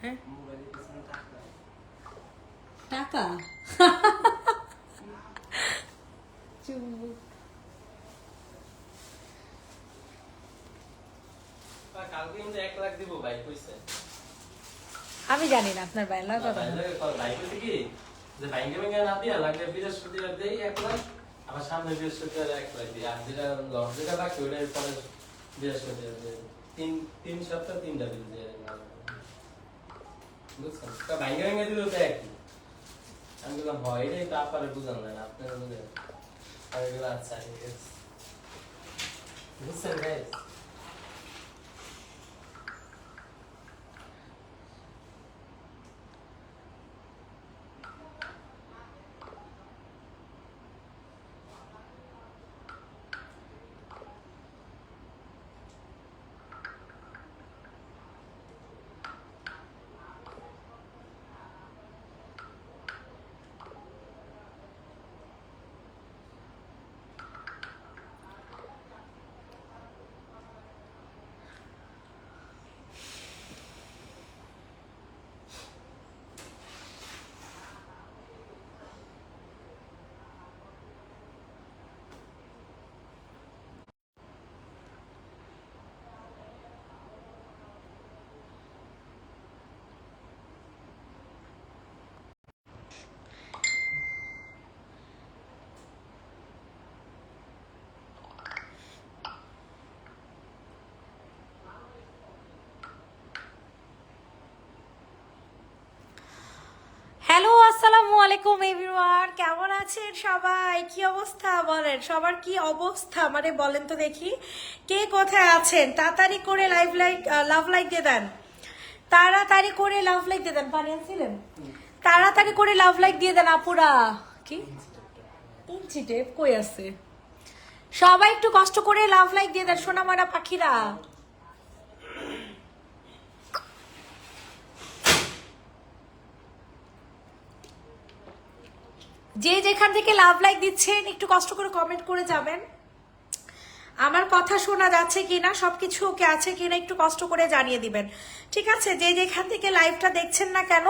হ্যাঁ টাকা চুম্বুক আমি জানি না আপনার ভাই লাগে কথা ভাই কইছে কি যে ব্যাংকে ব্যাংকে না দিয়া লাগলে বৃহস্পতিবার দেই 1 লাখ আবার সামনে বৃহস্পতিবার 1 লাখ দিই আর যেটা লস যেটা বাকি ওটা পরে বৃহস্পতিবার দেই তিন সপ্তাহ তিনটা দিন দিয়ে বুঝছেন তা ব্যাংকে ব্যাংকে দিলে তো একই আমি বললাম হয় এটাই তো আপনারা বুঝান না আপনারা বুঝেন আর এগুলো আচ্ছা ঠিক আছে বুঝছেন গাইস হ্যালো আসসালামু আলাইকুম এভরিওয়ান, কেমন আছেন সবাই? কি অবস্থা বলেন? সবার কি অবস্থা মানে বলেন তো দেখি, কে কোথায় আছেন? তাড়াতাড়ি করে লাভ লাইক দিয়ে দেন, তাড়াতাড়ি করে লাভ লাইক দিয়ে দেন। পানি আনছিলেন? তাড়াতাড়ি করে লাভ লাইক দিয়ে দেন আপুরা। কি ইঞ্চি টেপ কই আছে? সবাই একটু কষ্ট করে লাভ লাইক দিয়ে দেন সোনামারা পাখিরা। যে যেখান থেকে লাভ লাইক দিচ্ছেন একটু কষ্ট করে কমেন্ট করে যাবেন। আমার কথা শোনা যাচ্ছে কিনা, সবকিছু ওকে আছে কিনা একটু কষ্ট করে জানিয়ে দিবেন, ঠিক আছে? যে যেখান থেকে লাইভটা দেখছেন না কেন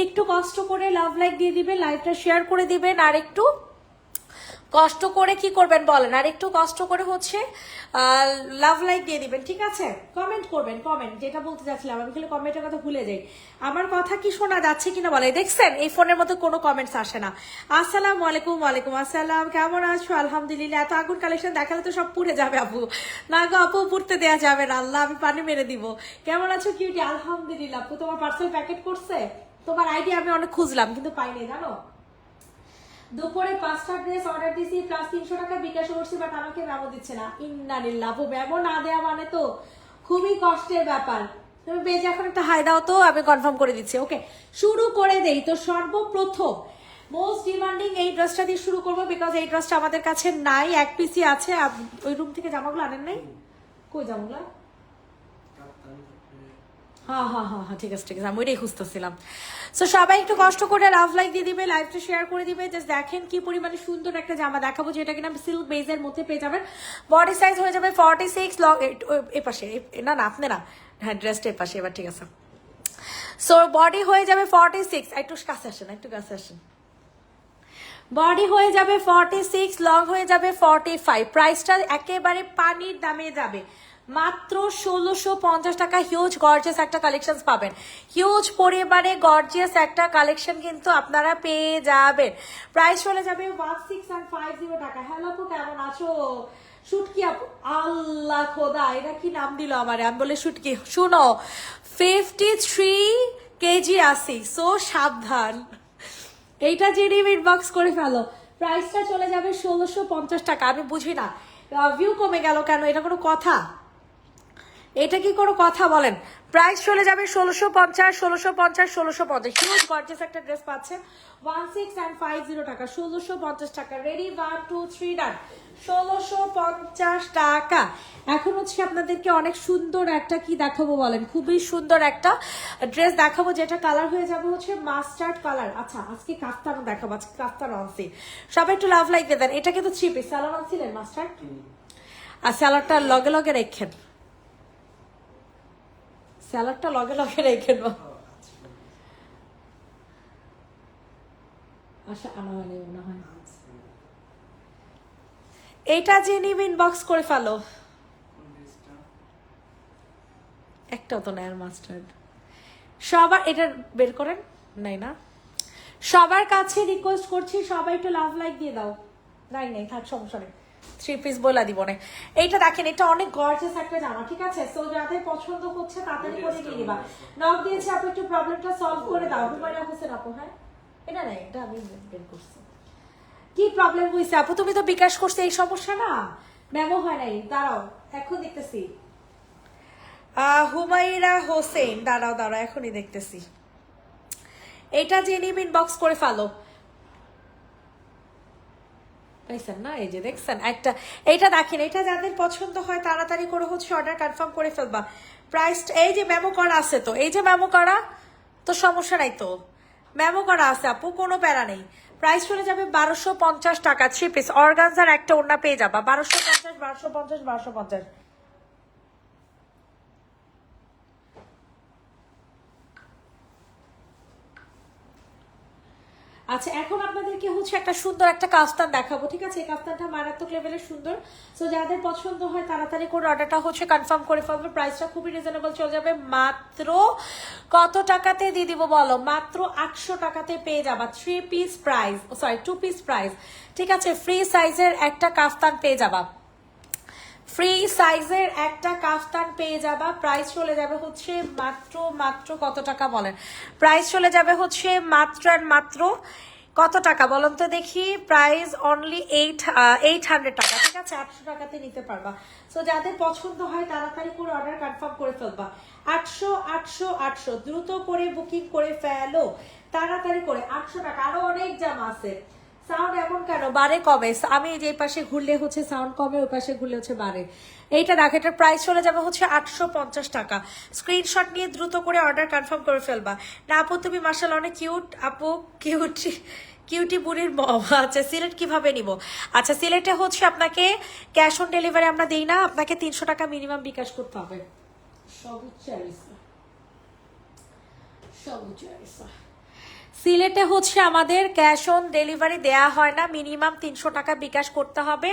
একটু কষ্ট করে লাভ লাইক দিয়ে দিবেন, লাইভটা শেয়ার করে দিবেন, আর একটু কষ্ট করে কি করবেন বলেন, আর একটু কষ্ট করে হচ্ছে লাভ লাইক দিয়ে দিবেন, ঠিক আছে? কমেন্ট করবেন, কমেন্ট যেটা বলতে যাচ্ছিলাম, আমি খালি কমেন্টের কথা ভুলে যাই। আমার কথা কি শোনা যাচ্ছে কিনা বলে, দেখছেন এই ফোনের মধ্যে কোনো কমেন্টস আসে না। আসসালামু আলাইকুম। ওয়ালাইকুম আসসালাম, কেমন আছো? আলহামদুলিল্লাহ। এত আগুন কালেকশন দেখালে তো সব পুড়ে যাবে আপু। না গো আপু, পুড়তে দেওয়া যাবে না, আল্লাহ আমি পানি মেরে দিব। কেমন আছো কিউটি? আলহামদুলিল্লাহ। আপু তোমার পার্সেল প্যাকেট করছে? তোমার আইডি আমি অনেক খুঁজলাম কিন্তু পাইনি জানো। দুপুরে 5টা ড্রেস অর্ডার দিছি, প্লাস 300 টাকা বিকাশ করছি, বাট আমাকে মেমো দিচ্ছে না। ইন্নালিল্লাহ। আপু মেমো না দেয়া মানে তো খুবই কষ্টের ব্যাপার। তুমি পেজে এখন একটা হাই দাও তো, আমি কনফার্ম করে দিচ্ছি। ওকে, শুরু করে দেই তো। সর্বপ্রথম মোস্ট ডিমান্ডিং এই ড্রেসটা দিয়ে শুরু করবো, বিকজ এই ড্রেসটা আমাদের কাছে নাই, এক পিসি আছে। ওই রুম থেকে জামাগুলো আনেন নাই? কই জামাগুলো? হ্যাঁ হ্যাঁ হ্যাঁ হ্যাঁ, ঠিক আছে ঠিক আছে, আমি ওইটাই খুঁজতেছিলাম। সো সবাই একটু কষ্ট করে লাভ লাইক দিয়ে দিবে, লাইভটা শেয়ার করে দিবে। জাস্ট দেখেন কি পরিমাণে সুন্দর একটা জামা দেখাবো, যেটা কিনা সিল্ক বেজের মধ্যে পেয়ে যাবেন। বডি সাইজ হয়ে যাবে 46 লং। এ পাশে না না, আপনি না, হ্যাঁ ড্রেসটা এর পাশে, এবার ঠিক আছে। সো বডি হয়ে যাবে 46, একটু কাছে আসেন, একটু কাছে আসেন। বডি হয়ে যাবে 46, লং হয়ে যাবে 45। প্রাইসটা একেবারে পানির দামে যাবে, মাত্র 1650 টাকা। হিউজ গর্জিয়াস একটা কালেকশন পাবেন, হিউজ পরিমাণে গর্জিয়াস একটা কালেকশন কিন্তু আপনারা পেয়ে যাবেন। প্রাইস চলে যাবে 1650 টাকা। হ্যালো আপু, কেমন আছো? শুটকি আপু, আল্লাহ খোদা, এটা কি নাম দিল আমারে? আমি বলে শুটকি। শুনো, 53 কেজি আসি, সো সাবধান। এইটা যে ইনবক্স করে ফেলো। প্রাইসটা চলে যাবে 1650 টাকা। আমি বুঝি না ভিউ কমে গেল কেন, এটা কোনো কথা? এটা কি কোনো কথা বলেন? প্রাইস চলে যাবে 1650, 1650, 1650। হিউজ গর্জিয়াস একটা ড্রেস পাচ্ছে 1650 টাকা, 1650 টাকা। রেডি, 1 2 3 ডান। 1650 টাকা। এখন হচ্ছে আপনাদেরকে অনেক সুন্দর একটা কি দেখাবো বলেন, খুবই সুন্দর একটা ড্রেস দেখাবো, যেটা কালার হয়ে যাবে হচ্ছে মাস্টার্ড কালার। আচ্ছা আজকে কাফতানও দেখাবো, আজকে কাফতানও আনছি। সবাই একটু লাভ লাইক দিয়ে দেন। এটা কিন্তু 3 পিস। স্যালার আনছিলেন মাস্টার্ড, আর স্যালাডটা লগে লগে রেখেন, স্যালাডটা লগে লগে রেখেন। আশা আনা হয়নি মনে হয়। এটা যে নিব ইনবক্স করে ফেলো। একটাও তো নেয়ার মাস্টার্ড সবার এটা বের করেন নাই না। সবার কাছে রিকোয়েস্ট করছি সবাই একটু লাভ লাইক দিয়ে দাও। নাই নাই থাক সমস্যা নেই, 3 পিস বলা দিব না। এইটা দেখেন এটা অনেক গর্জিয়াস একটা জামা, ঠিক আছে? সো যাদের পছন্দ হচ্ছে তাড়াতাড়ি করে নিয়ে নিবা। নক দিয়েছি আপু একটু প্রবলেমটা সলভ করে দাও। হুমায়রা হোসেন আপু, হ্যাঁ এটা নাই, এটা আমি বের করছি। কি প্রবলেম হয়েছে আপু? তুমি তো বিকাশ করছে, এই সমস্যা না মেমো হয় নাই। দাঁড়াও এখন দেখতেছি। হুমায়রা হোসেন, দাঁড়াও দাঁড়াও এখনই দেখতেছি। এটা জেনে ইনবক্স করে ফেলো। পাইছেন না? এই যে দেখছেন একটা, এইটা দেখেন, এটা যাদের পছন্দ হয় তাড়াতাড়ি করে হচ্ছে অর্ডার কনফার্ম করে ফেলবা। প্রাইস এই যে মেমো করা আছে, তো এই যে মেমো করা, তো সমস্যা নাই, তো মেমো করা আছে আপু, কোনো প্যারা নেই। প্রাইস চলে যাবে 1250 টাকা। 3 পিস অর্গানজার একটা ওড়না পেয়ে যাবা 1250 1250 1250। আচ্ছা এখন আপনাদেরকে হচ্ছে একটা সুন্দর একটা কাফতান দেখাবো, ঠিক আছে? এই কাফতানটা মারাত্মক লেভেলের সুন্দর। সো যাদের পছন্দ হয় তাড়াতাড়ি করে অর্ডারটা হচ্ছে কনফার্ম করে ফেলবে। প্রাইসটা খুবই রিজনেবল চলে যাবে, মাত্র কত টাকাতে দিয়ে দিব বলো? মাত্র 800 টাকাতে পেয়ে যাবা 3 piece price, sorry 2 piece price, ঠিক আছে? ফ্রি সাইজের একটা কাফতান পেয়ে যাবা, ফ্রি সাইজের একটা কাফতান পেয়ে যাবা। প্রাইস চলে যাবে হচ্ছে মাত্র মাত্র কত টাকা বলেন? প্রাইস চলে যাবে হচ্ছে মাত্র আর মাত্র কত টাকা বলুন তো দেখি? প্রাইস অনলি 800 টাকা, ঠিক আছে? 800 টাকাতে নিতে পারবা। সো যাদের পছন্দ হয় তাড়াতাড়ি করে অর্ডার কনফার্ম করে ফেলবা। 800 800 800 দ্রুত করে বুকিং করে ফেলো, তাড়াতাড়ি করে। 800 টাকা। আরো অনেক জামা আছে। সাউন্ড এমন কেন বাড়ে কমে? আমি যে পাশে ঘুরলে হচ্ছে সাউন্ড কমে, ওই পাশে ঘুরলে হচ্ছে বাড়ে। এইটা দেখো, এটার প্রাইস চলে যাবে হচ্ছে 850 টাকা। স্ক্রিনশট নিয়ে দ্রুত করে অর্ডার কনফার্ম করে ফেলবা। না আপু তুমি মাশাআল্লাহ অনেক কিউট আপু, কিউটি বুড়ির মম। আচ্ছা সিলেট কিভাবে নিব? আচ্ছা সিলেটে হচ্ছে আপনাকে ক্যাশ অন ডেলিভারি আমরা দিই না, আপনাকে 300 টাকা মিনিমাম বিকাশ করতে হবে। সর্বোচ্চ সিলেটে হচ্ছে আমাদের ক্যাশ অন ডেলিভারি দেয়া হয় না, মিনিমাম 300 টাকা বিকাশ করতে হবে,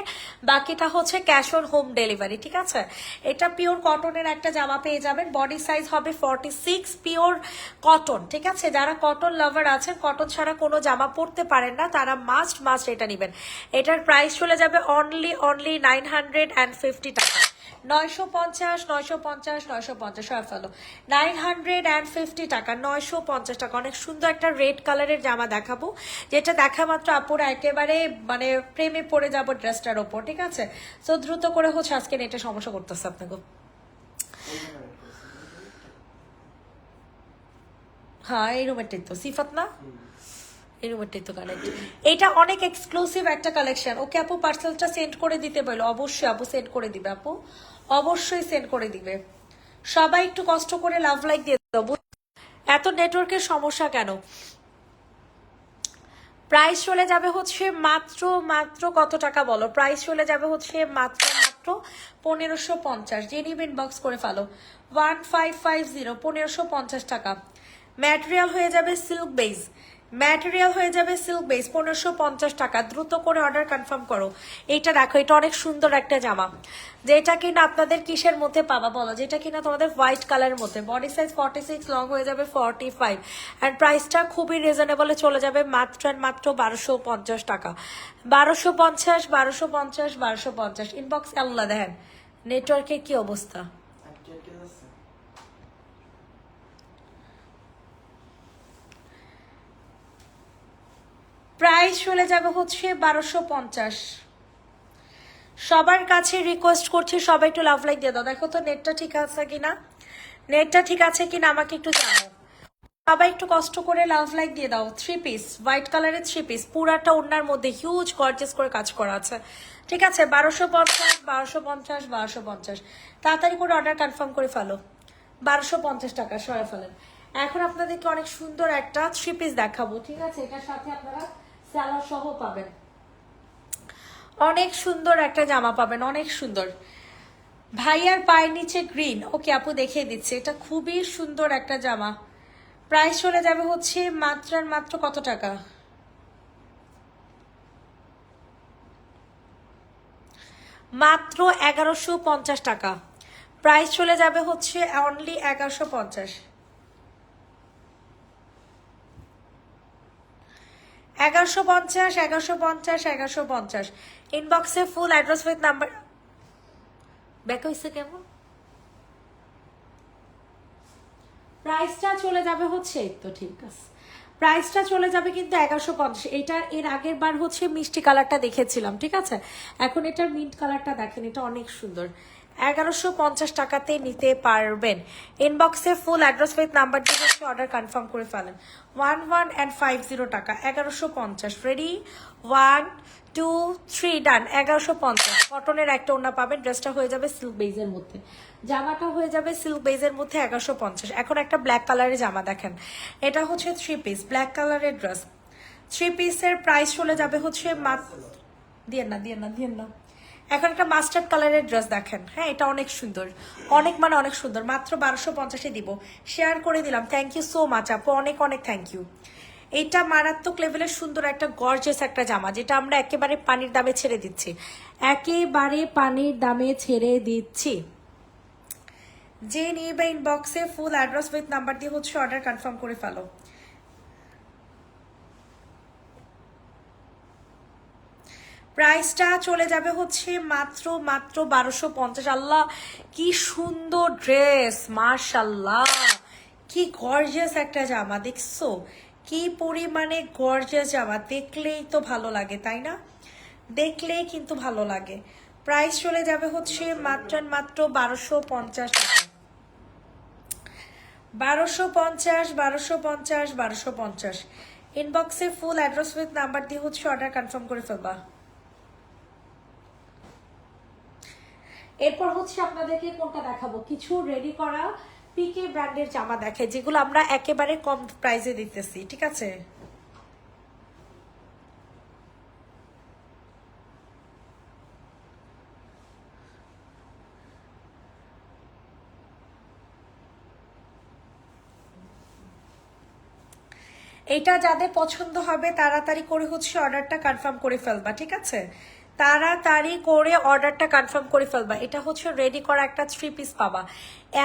বাকিটা হচ্ছে ক্যাশ অন হোম ডেলিভারি, ঠিক আছে? এটা পিওর কটনের একটা জামা পেয়ে যাবেন, বডি সাইজ হবে 46, পিওর কটন, ঠিক আছে? যারা কটন লাভার আছেন, কটন ছাড়া কোনো জামা পরতে পারেন না, তারা মাস্ট এটা নেবেন। এটার প্রাইস চলে যাবে অনলি 950 টাকা। 950 950 950 সব ফেলো, 950 টাকা, 950 টাকা। অনেক সুন্দর একটা রেড কালারের জামা দেখাবো, যেটা দেখা মাত্র আপুরা একেবারে মানে প্রেমে পড়ে যাব ড্রেসটার ওপর, ঠিক আছে? সো দ্রুত করে হচ্ছে, আজকে নেটে সমস্যা করতেছে আপনাকে। হ্যাঁ এই রুমেরটাই তো সিফাত না, এই রুমেরটাই তো কালেক্ট। এটা অনেক এক্সক্লুসিভ একটা কালেকশন। ওকে আপু পার্সেলটা সেন্ড করে দিতে বলো। অবশ্যই আপু সেন্ড করে দিবে, আপু অবশ্যই সেন্ড করে দিবে। সবাই একটু কষ্ট করে লাভ লাইক দিয়ে দেবো। এত নেটওয়ার্কের সমস্যা কেন? প্রাইস চলে যাবে হচ্ছে মাত্র মাত্র কত টাকা বলো? প্রাইস চলে যাবে হচ্ছে মাত্র মাত্র 1550। যে নিবেন ইনবক্স করে ফেলো। 1550 1550 টাকা। ম্যাটেরিয়াল হয়ে যাবে সিল্ক বেজ, ম্যাটেরিয়াল হয়ে যাবে সিল্ক বেস, 1550 টাকা। দ্রুত করে অর্ডার কনফার্ম করো। এইটা দেখো, এটা অনেক সুন্দর একটা জামা, যেটা কিনা আপনাদের কিসের মধ্যে পাবা বলো? যেটা কিনা তোমাদের হোয়াইট কালারের মধ্যে, বডি সাইজ 46, লং হয়ে যাবে 45, অ্যান্ড প্রাইসটা খুবই রিজনেবলে চলে যাবে মাত্র মাত্র 1250 টাকা। 1250 1250 1250। ইনবক্স আল্লাহ দেখেন নেটওয়ার্কের কি অবস্থা। প্রাইস চলে যাবে হচ্ছে 1250। সবার কাছে রিকোয়েস্ট করছি সবাই একটু লাভ লাইক দিয়ে দাও। দেখো তো নেটটা ঠিক আছে কিনা, নেটটা ঠিক আছে কিনা আমাকে একটু জানাও। সবাই একটু কষ্ট করে লাভ লাইক দিয়ে দাও। 3 পিস হোয়াইট কালারের 3 পিস, পুরাটা ওড়নার মধ্যে হিউজ গর্জিয়াস করে কাজ করা আছে, ঠিক আছে? 1250 1250 1250। তাড়াতাড়ি করে অর্ডার কনফার্ম করে ফেলো। 1250 টাকা সরাই ফেলেন। এখন আপনাদেরকে অনেক সুন্দর একটা 3 পিস দেখাবো, ঠিক আছে? এটার সাথে আপনারা সালোয়ার সহ পাবেন, অনেক সুন্দর একটা জামা পাবেন, অনেক সুন্দর। ভাইয়ার পায়ের নিচে গ্রিন, ওকে আপু দেখিয়ে দিচ্ছে। এটা খুবই সুন্দর একটা জামা। প্রাইস চলে যাবে হচ্ছে মাত্র মাত্র কত টাকা? মাত্র 1150 টাকা। প্রাইস চলে যাবে হচ্ছে অনলি 1150। 1150, 1150, 1150। ইনবক্সে full address with number back হয়েছে কেমন? প্রাইসটা চলে যাবে হচ্ছে, এই তো ঠিক আছে, প্রাইসটা চলে যাবে কিন্তু 1150। এটা এর আগের বার হচ্ছে মিষ্টি কালারটা দেখেছিলাম, ঠিক আছে? এখন এটার মিন্ট কালারটা দেখেন, এটা অনেক সুন্দর। 1150 টাকাতে নিতে পারবেন। ইনবক্সে ফুল অ্যাড্রেস উইথ নাম্বার দিয়ে হচ্ছে অর্ডার কনফার্ম করে ফেলেন। 1150 টাকা, 1150। রেডি, 1 2 3 ডান। 1150। কটনের একটা ওড়না পাবেন, ড্রেসটা হয়ে যাবে সিল্ক বেজের মধ্যে, জামাটা হয়ে যাবে সিল্ক বেজের মধ্যে 1150। এখন একটা ব্ল্যাক কালারের জামা দেখেন, এটা হচ্ছে 3 পিস ব্ল্যাক কালারের ড্রেস। 3 পিসের প্রাইস চলে যাবে হচ্ছে মাত্র, দিয়ে না দিয়ে না দিয়ে না। এখন একটা মাস্টার্ড কালারের ড্রেস দেখেন, হ্যাঁ এটা অনেক সুন্দর, অনেক মানে অনেক সুন্দর। মাত্র 1250-এ দিব, শেয়ার করে দিলাম। থ্যাংক ইউ সো মাচ আপু, অনেক অনেক থ্যাংক ইউ। এইটা মারাত্মক লেভেলের সুন্দর একটা গর্জিয়াস একটা জামা, যেটা আমরা একেবারে পানির দামে ছেড়ে দিচ্ছি, একেবারে পানির দামে ছেড়ে দিচ্ছি। যে নিবে ইনবক্সে ফুল অ্যাড্রেস উইথ নাম্বার দিয়ে হচ্ছে অর্ডার কনফার্ম করে ফেলো। প্রাইসটা চলে যাবে হচ্ছে মাত্র মাত্র 1250। আল্লাহ কি সুন্দর ড্রেস, মাশাল্লাহ কি গর্জিয়াস একটা জামা, দেখছো কি পরিমাণে গর্জিয়াস জামা, দেখলেই তো ভালো লাগে তাই না? দেখলেই কিন্তু ভালো লাগে। প্রাইস চলে যাবে হচ্ছে মাত্র মাত্র 1250 টাকা। 1250, 1250, 1250। ইনবক্সে ফুল অ্যাড্রেস উইথ নাম্বার দিয়ে হচ্ছে অর্ডার কনফার্ম করে ফেলবা। এরপর হচ্ছে আপনাদেরকে কোনটা দেখাবো, কিছু রেডি করা পিকে ব্র্যান্ডের জামা দেখে, যেগুলো আমরা একেবারে কম প্রাইসে দিতেছি, ঠিক আছে? এটা যাদের পছন্দ হবে তাড়াতাড়ি করে হচ্ছে অর্ডারটা কনফার্ম করে ফেলবা, ঠিক আছে? তাড়াতাড়ি করে অর্ডারটা কনফার্ম করে ফেলবা। এটা হচ্ছে রেডি করা একটা 3 পিস পাবা,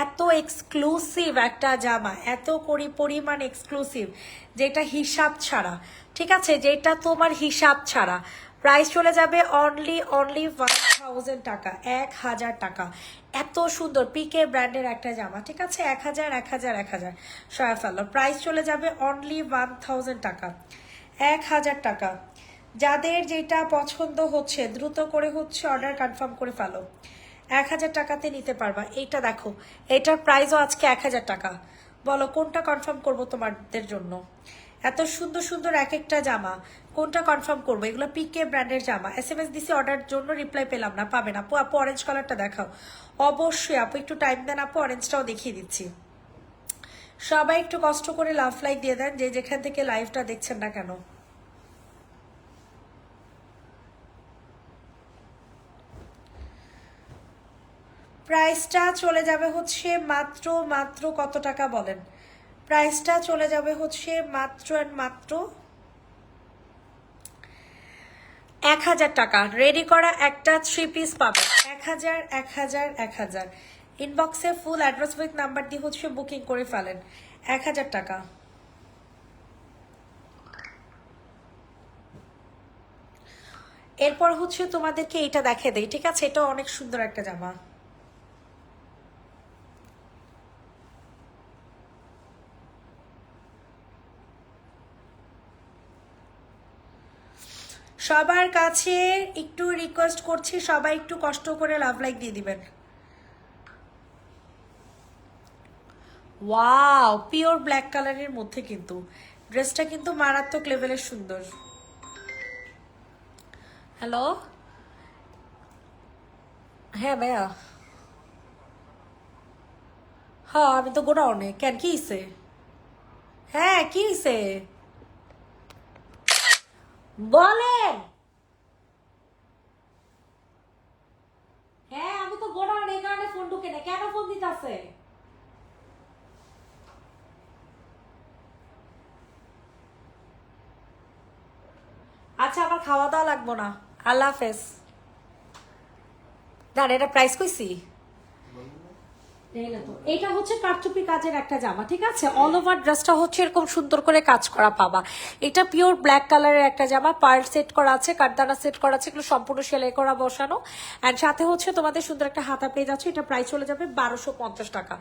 এত এক্সক্লুসিভ একটা জামা, এত পরিমাণ এক্সক্লুসিভ, যেটা হিসাব ছাড়া, ঠিক আছে? যেটা তোমার হিসাব ছাড়া। প্রাইস চলে যাবে অনলি 1000 টাকা, 1000 টাকা। এত সুন্দর পিকে ব্র্যান্ডের একটা জামা, ঠিক আছে? 1000 1000 1000 সয়া ফেলো। প্রাইস চলে যাবে অনলি 1000 টাকা, 1000 টাকা। যাদের যেটা পছন্দ হচ্ছে দ্রুত করে হচ্ছে অর্ডার কনফার্ম করে ফেলো। 1000 টাকাতে নিতে পারবা। এইটা দেখো, এটার প্রাইসও আজকে 1000 টাকা। বলো কোনটা কনফার্ম করব তোমাদের জন্য? এত সুন্দর সুন্দর এক একটা জামা, কোনটা কনফার্ম করবো? এগুলো পিকে ব্র্যান্ডের জামা। SMS দিছি অর্ডার জন্য, রিপ্লাই পেলাম না, পাবেন আপু। আপু অরেঞ্জ কালারটা দেখাও। অবশ্যই আপু, একটু টাইম দেন আপু, অরেঞ্জটাও দেখিয়ে দিচ্ছি। সবাই একটু কষ্ট করে লাভ লাইক দিয়ে দেন, যে যেখান থেকে লাইভটা দেখছেন না কেন। প্রাইসটা চলে যাবে হচ্ছে মাত্র মাত্র কত টাকা বলেন? প্রাইসটা চলে যাবে হচ্ছে মাত্র মাত্র 1000 টাকা। রেডি করা একটা 3 পিস পাবে 1000 1000 1000। ইনবক্সে ফুল অ্যাড্রেস উইথ নাম্বার দিয়ে হচ্ছে বুকিং করে ফেলেন। 1000 টাকা। এরপর হচ্ছে তোমাদেরকে এইটা দেখে দেই, ঠিক আছে? এটা অনেক সুন্দর একটা জামা। সবার কাছে একটু রিকোয়েস্ট করছি, সবাই একটু কষ্ট করে লাভ লাইক দিয়ে দিবেন। ওয়াও, পিওর ব্ল্যাক কালারের মধ্যে কিন্তু ড্রেসটা কিন্তু মারাত্মক লেভেলের সুন্দর। হ্যালো, হ্যাঁ ভাইয়া, হ্যাঁ আমি তো গোডাউনে। কেন, কি হইছে? হ্যাঁ কি হইছে বলেন? হ্যাঁ আমি তো গোডাউনে, এই কারণে ফোন ঢুকে না। কেন ফোন দিতেছে? আচ্ছা আমার খাওয়া দাওয়া লাগবো না, আল্লাহ হাফেজ। দাঁড়া, এটা প্রাইস কইছি? এটা হচ্ছে কারচুপি কাজের একটা জামা, ঠিক আছে? অল ওভার ড্রেসটা হচ্ছে এরকম সুন্দর করে কাজ করা পাবা। এটা পিওর ব্ল্যাক কালারের একটা জামা, পার্ল সেট করা আছে, কাঠদানা সেট করা আছে, এগুলো সম্পূর্ণ সেলাই করা বসানো। অ্যান্ড সাথে হচ্ছে তোমাদের সুন্দর একটা হাতা পেয়ে যাচ্ছে। এটা প্রাইস চলে যাবে 1250 টাকা,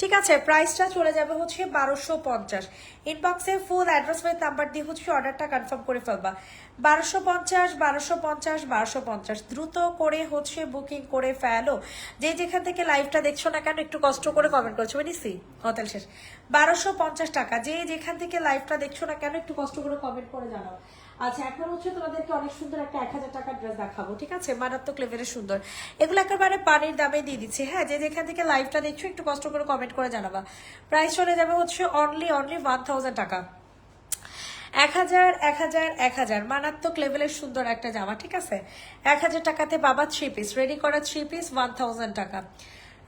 ঠিক আছে? প্রাইসটা চলে যাবে হচ্ছে 1250। ইনবক্সে ফুল অ্যাড্রেস উইথ নাম্বার দিয়ে হচ্ছে অর্ডারটা কনফার্ম করে ফেলবা। 1250 1250 1250 দ্রুত করে হচ্ছে বুকিং করে ফেলো। যে যেখান থেকে লাইভটা দেখছো না কেন একটু কষ্ট করে কমেন্ট করছো, বুঝিস? হোটেল শেষ। 1250 টাকা, যে যেখান থেকে লাইভটা দেখছো না কেন একটু কষ্ট করে কমেন্ট করে জানাও। আচ্ছা, এখন হচ্ছে তোমাদেরকে অনেক সুন্দর একটা 1000 টাকার ড্রেস দেখাবো, ঠিক আছে? মারাত্মক লেভেলের সুন্দর, এগুলো একেবারে পানির দামে দিয়ে দিচ্ছি। হ্যাঁ, যে যেখান থেকে লাইভটা দেখছো একটু কষ্ট করে কমেন্ট করে জানাবা। প্রাইস চলে যাবে হচ্ছে অনলি 1000 টাকা। 1000 1000 1000 মারাত্মক লেভেলের সুন্দর একটা জামা, ঠিক আছে? 1000 টাকাতে বাবা 3 পিস রেডি করা, 3 পিস 1000 টাকা,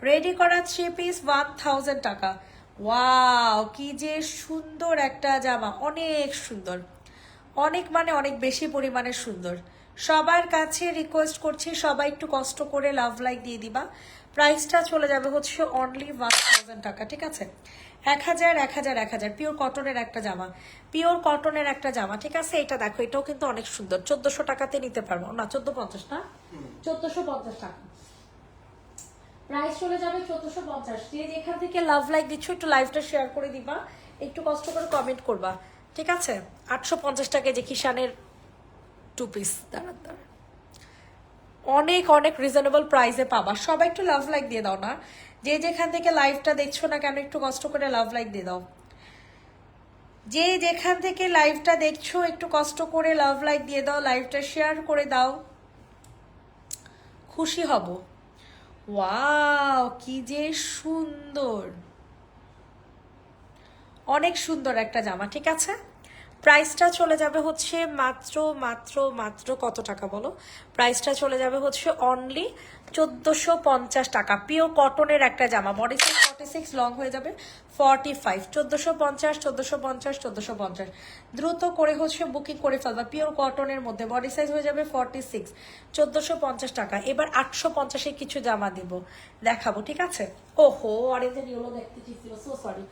রেডি করা 3 পিস 1000 টাকা। ওয়াও, কি যে সুন্দর একটা জামা, অনেক সুন্দর, অনেক মানে অনেক বেশি পরিমাণে সুন্দর। সবার কাছে রিকোয়েস্ট করছি সবাই একটু কষ্ট করে লাভ লাইক দিয়ে দিবা। প্রাইসটা চলে যাবে হচ্ছে অনলি 1000 টাকা, ঠিক আছে? 1000 1000 1000 পিওর কটনের একটা জামা, পিওর কটনের একটা জামা, ঠিক আছে? এটা দেখো, এটাও কিন্তু অনেক সুন্দর। 1400 টাকাতে নিতে পারবো না, 1450 না, 1450 টাকা প্রাইস চলে যাবে। 1450। যে যেখান থেকে লাভ লাইক দিচ্ছ একটু লাইভটা শেয়ার করে দিবা, একটু কষ্ট করে কমেন্ট করবা, ঠিক আছে? 850 টাকায় যে কিষানের 2 পিস, দাঁড়ান দাঁড়ান, অনেক অনেক রিজনেবল প্রাইসে পাবা। সবাই একটু লাভ লাইক দিয়ে দাও না, যে যেখান থেকে লাইভটা দেখছো না কেন একটু কষ্ট করে লাভ লাইক দিয়ে দাও। যে যেখান থেকে লাইভটা দেখছো একটু কষ্ট করে লাভ লাইক দিয়ে দাও, লাইভটা শেয়ার করে দাও, খুশি হব। ওয়াও, কি যে সুন্দর, অনেক সুন্দর একটা জামা, ঠিক আছে? প্রাইসটা চলে যাবে হচ্ছে মাত্র মাত্র মাত্র কত টাকা বলো? প্রাইসটা চলে যাবে হচ্ছে অনলি 1450 টাকা। পিওর কটনের একটা জামা, বডি সাইজ 46, লং হয়ে যাবে 45। 1450 1450 1450 দ্রুত করে হচ্ছে বুকিং করে ফেলবা। পিওর কটনের মধ্যে বডি সাইজ হয়ে যাবে 46, 1450 টাকা। এবার 850-এ কিছু জামা দিব, দেখাবো, ঠিক আছে? ওহো, অরেঞ্জের ইয়েলো দেখতে চেয়েছিল, সো সরি।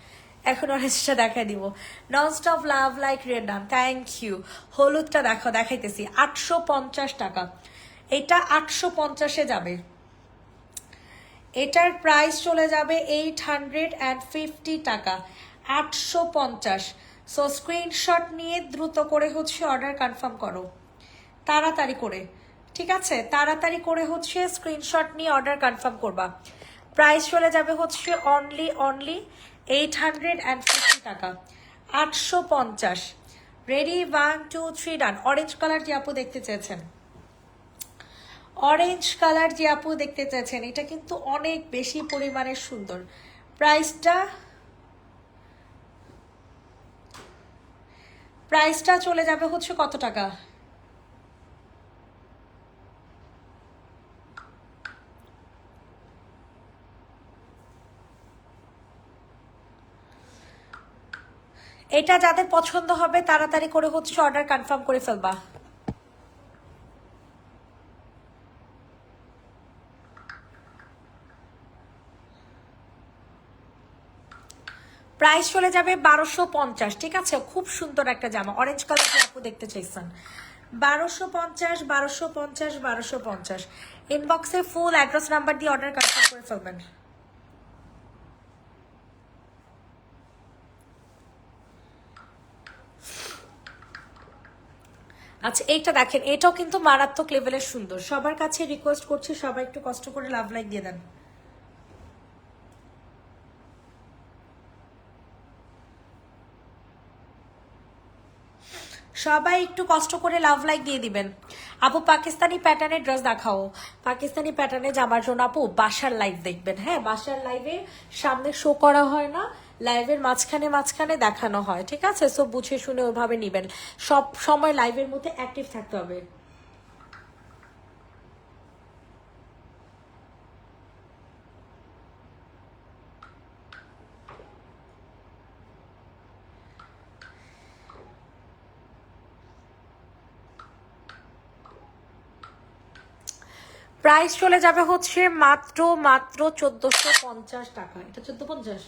এখন অরেঞ্জটা দেখাই দিব। Non stop love like red done, thank you. হলুদটা দেখো, দেখাইতেছি 850 টাকা। এটা 850-এ যাবে, এটার প্রাইস চলে যাবে 850 টাকা, 850। সো স্ক্রিনশট নিয়ে দ্রুত করে হচ্ছে অর্ডার কনফার্ম করো, তাড়াতাড়ি করে, ঠিক আছে? তাড়াতাড়ি করে হচ্ছে স্ক্রিনশট নিয়ে অর্ডার কনফার্ম করবা। প্রাইস চলে যাবে হচ্ছে অনলি 850 টাকা, 850। রেডি, 1 2 3 ডান। অরেঞ্জ কালার যে আপু দেখতে চেয়েছেন, অরেঞ্জ কালার যে আপু দেখতে চেয়েছেন, এটা কিন্তু অনেক বেশি পরিমাণে সুন্দর। প্রাইসটা চলে যাবে হচ্ছে কত টাকা? এটা যাদের পছন্দ হবে তাড়াতাড়ি করে হচ্ছে অর্ডার কনফার্ম করে ফেলবা। প্রাইস চলে যাবে 1250, ঠিক আছে? খুব সুন্দর একটা জামা, অরেঞ্জ কালার যে আপু দেখতে চাইছেন, 1250 1250 1250। ইনবক্সে ফুল অ্যাড্রেস নাম্বার দিয়ে অর্ডার কনফার্ম করে ফেলবেন। আচ্ছা, এইটা দেখেন, এটাও কিন্তু মারাত্মক লেভেলের সুন্দর। সবার কাছে রিকোয়েস্ট করছি সবাই একটু কষ্ট করে লাভ লাইক দিয়ে দেন। সবাই একটু কষ্ট করে লাভ লাইক দিয়ে দিবেন। আপু পাকিস্তানি প্যাটার্নের ড্রেস দেখাও, পাকিস্তানি প্যাটার্নে যাবার জন্য আপু বাসার লাইভ দেখবেন। হ্যাঁ, বাসার লাইভে সামনে শো করা হয় না, লাইভের মাঝখানে মাঝখানে দেখানো হয়, ঠিক আছে? সো বুঝে শুনে ওইভাবে নিবেন, সব সময় লাইভের মধ্যে অ্যাক্টিভ থাকতে হবে। প্রাইস চলে যাবে হচ্ছে মাত্র মাত্র 1450 টাকা। এটা 1450,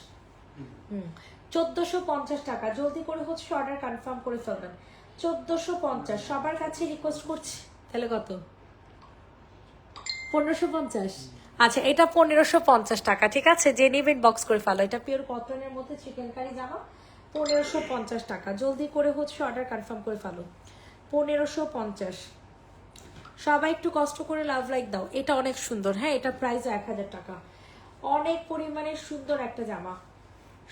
1450 টাকা। জলদি করে হচ্ছে অর্ডার কনফার্ম করে ফেলবেন। 1450 সবার কাছে রিকোয়েস্ট করছি। তাহলে কত? 1550। আচ্ছা, এটা 1550 টাকা, ঠিক আছে। যে নিবেন বক্স করে ফেলো। এটা পিওর কটনের মধ্যে চিকেন কারি জামা, 1550 টাকা। জলদি করে হচ্ছে অর্ডার কনফার্ম করে ফেলো। 1550। সবাই একটু কষ্ট করে লাভ লাইক দাও। এটা অনেক সুন্দর, হ্যাঁ, এটা প্রাইস 1000 টাকা। অনেক পরিমাণে সুন্দর একটা জামা।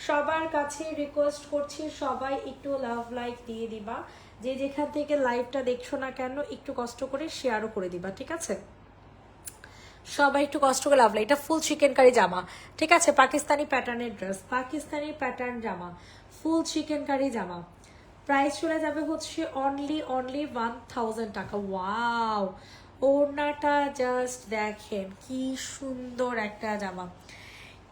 সবার কাছে রিকোয়েস্ট করছি, সবাই একটু লাভ লাইক দিয়ে দিবা। যে যেখান থেকে লাইভটা দেখছো না কেন, একটু কষ্ট করে শেয়ারও করে দিবা, ঠিক আছে। সবাই একটু কষ্ট করে লাভ লাইক। এটা ফুল চিকেন কারি জামা, ঠিক আছে। পাকিস্তানি প্যাটার্নের ড্রেস, পাকিস্তানি প্যাটার্ন জামা, ফুল চিকেন কারি জামা। প্রাইস চলে যাবে হচ্ছে অনলি 1000 টাকা। ওয়াও, ওড়নাটা জাস্ট দেখেন কি সুন্দর একটা জামা।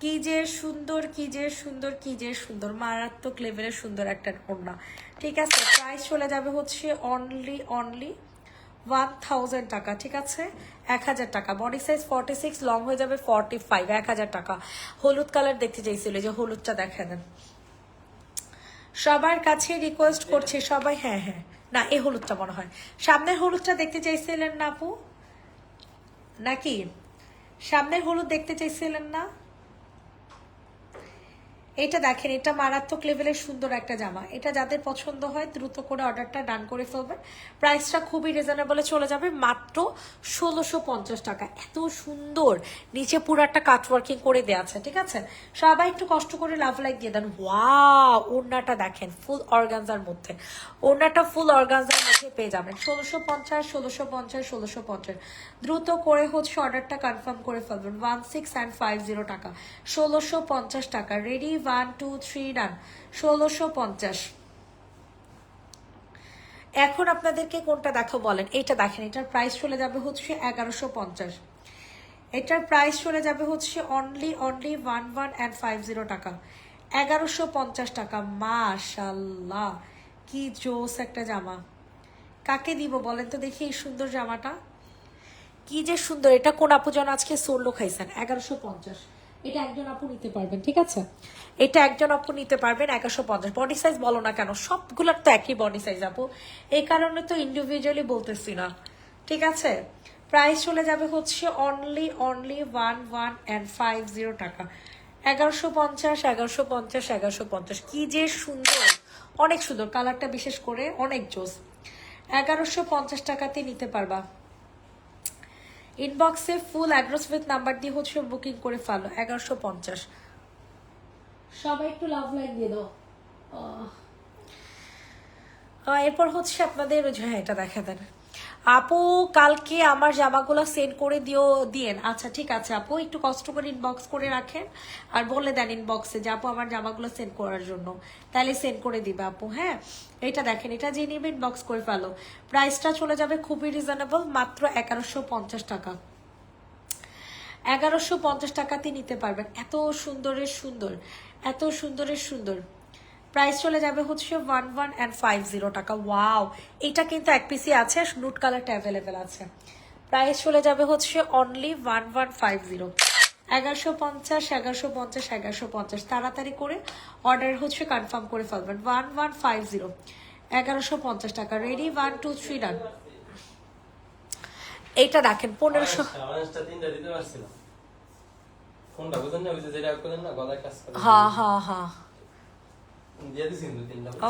কি যে সুন্দর, কি যে সুন্দর, কি যে সুন্দর, মারাত্মক লেভেলের সুন্দর একটা ওড়না, ঠিক আছে। প্রাইস চলে যাবে হচ্ছে অনলি 1000 টাকা, ঠিক আছে। 1000 টাকা। বডি সাইজ 46, লং হয়ে যাবে 45, 1000 টাকা। হলুদ কালার দেখতে চাইছিল, যে হলুদটা দেখা দেন। সবার কাছে রিকোয়েস্ট করছি সবাই, হ্যাঁ হ্যাঁ, না এই হলুদটা মনে হয়, সামনের হলুদটা দেখতে চাইছিলেন না আপু, নাকি সামনের হলুদ দেখতে চাইছিলেন না? এটা দেখেন, এটা মারাত্মক লেভেলের সুন্দর একটা জামা। এটা যাদের পছন্দ হয় দ্রুত করে অর্ডারটা ডান করে ফেলবেন। প্রাইসটা খুবই রিজনেবলে চলে যাবে, মাত্র 1650 টাকা। এত সুন্দর, নিচে পুরো একটা কাটওয়ার্কিং করে দেওয়া আছে, ঠিক আছে। সবাই একটু কষ্ট করে লাভ লাইক দিয়ে দেন। ওয়াও, ওড়নাটা দেখেন, ফুল অর্গানজার মধ্যে। ওড়নাটা ফুল অর্গানজার মধ্যে পেয়ে যাবেন 1650, 1650, 1650। দ্রুত করে হচ্ছে অর্ডারটা কনফার্ম করে ফেলবেন। 1650 টাকা, 1650 টাকা। রেডি, 1 2 3 ডান। 1650। এখন আপনাদেরকে কোনটা দেখো বলেন? এইটা দেখেন, এটার প্রাইস চলে যাবে হচ্ছে 1150। এটার প্রাইস চলে যাবে হচ্ছে অনলি 1150 টাকা, 1150 টাকা। মাশাল্লাহ, কি জোস একটা জামা। কাকে দিব বলেন তো দেখি এই সুন্দর জামাটা? কি যে সুন্দর। এটা কোন আপু যেন আজকে সোলো খাইছেন? 1150। এটা একজন আপু নিতে পারবেন, ঠিক আছে। এটা একজন আপু নিতে পারবেন 1150। বডি সাইজ বলো না কেন, সবগুলোর তো একই বডি সাইজ আপু, এই কারণে তো ইন্ডিভিজুয়ালি বলতেছি না, ঠিক আছে। প্রাইস চলে যাবে হচ্ছে অনলি 1150 টাকা, 1150, 1150, 1150। কি যে সুন্দর, অনেক সুন্দর কালারটা, বিশেষ করে অনেক জোস। 1150 টাকাতে নিতে পারবা। ইনবক্সে ফুল অ্যাড্রেস উইথ নাম্বার দিয়ে হচ্ছে বুকিং করে ফেলো। 1150। সবাই একটু লাভ লাইক দিয়ে দাও। এরপর হচ্ছে আপনাদের, হ্যাঁ এটা দেখা দেন আপু। কালকে আমার জামাগুলো সেন্ড করে দিয়েন। আচ্ছা ঠিক আছে আপু, একটু কষ্ট করে ইনবক্স করে রাখেন আর বলে দেন ইনবক্সে যে আপু আমার জামাগুলো সেন্ড করার জন্য, তাহলে সেন্ড করে দিবে আপু। হ্যাঁ, এটা দেখেন, এটা যে নিবে ইনবক্স করে ফেলো। প্রাইসটা চলে যাবে খুবই রিজনেবল, মাত্র 1150 টাকা। 1150 টাকাতে নিতে পারবেন। এত সুন্দরের সুন্দর, এত সুন্দরের সুন্দর। প্রাইস চলে যাবে হচ্ছে 1150 টাকা। ওয়াও, এটা কিন্তু এক পিসি আছে, নুট কালারটা অ্যাভেলেবেল আছে। প্রাইস চলে যাবে হচ্ছে অনলি 1150। 1150, 1150, 1150। তাড়াতাড়ি করে অর্ডার হচ্ছে কনফার্ম করে ফেলবেন। 1150, 1150 টাকা। রেডি, 1 2 3 ডান। এইটা দেখেন 1500। হ্যাঁ হ্যাঁ হ্যাঁ,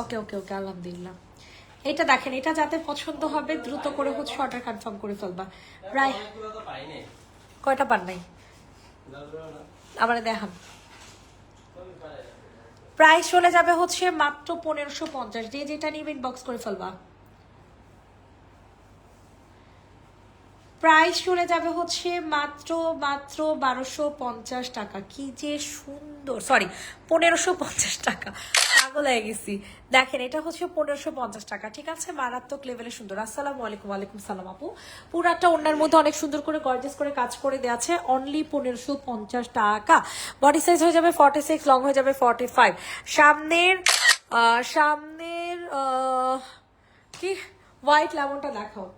ওকে ওকে ওকে, আলহামদুলিল্লাহ। এটা দেখেন, এটা যাতে পছন্দ হবে দ্রুত করে হচ্ছে অর্ডার কনফার্ম করে ফেলবা। প্রায় কয়টা পান নাই আবার দেখান। প্রাইস চলে যাবে হচ্ছে মাত্র 1550। যে যেটা নিবে ইনবক্স করে ফেলবা। প্রাইস চলে যাবে হচ্ছে মাত্র মাত্র 1250 টাকা। কি যে সুন্দর, সরি 1550 টাকা, পাগল হয়ে গেছি। দেখেন, এটা হচ্ছে 1550 টাকা, ঠিক আছে। মারাত্মক লেভেলে সুন্দর। আসসালামু আলাইকুম। ওয়ালাইকুম সালাম আপু। পুরাটা ওনার মধ্যে অনেক সুন্দর করে গর্জিয়াস করে কাজ করে দেওয়া আছে। অনলি 1550 টাকা। বডি সাইজ হয়ে যাবে 46, লং হয়ে যাবে 45। সামনের সামনের কি হোয়াইট লেমনটা দেখাও।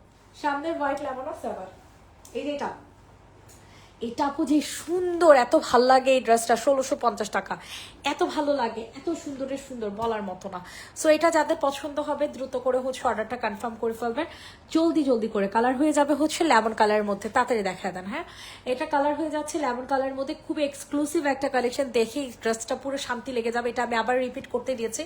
সামনের হোয়াইট লেমন আছে আবার, এই যে এটা এটা আপু যে সুন্দর, এত ভাল লাগে এই ড্রেসটা, 1650 টাকা, এত ভালো লাগে, এত সুন্দরের সুন্দর বলার মতো না। সো এটা যাদের পছন্দ হবে দ্রুত করে হচ্ছে অর্ডারটা কনফার্ম করে ফেলবেন, জলদি জলদি করে। কালার হয়ে যাবে হচ্ছে লেমন কালারের মধ্যে, তাড়াতাড়ি দেখা দেন। হ্যাঁ, এটা কালার হয়ে যাচ্ছে লেমন কালারের মধ্যে, খুবই এক্সক্লুসিভ একটা কালেকশন, দেখেই ড্রেসটা পুরো শান্তি লেগে যাবে। এটা আমি আবার রিপিট করতে দিয়েছি,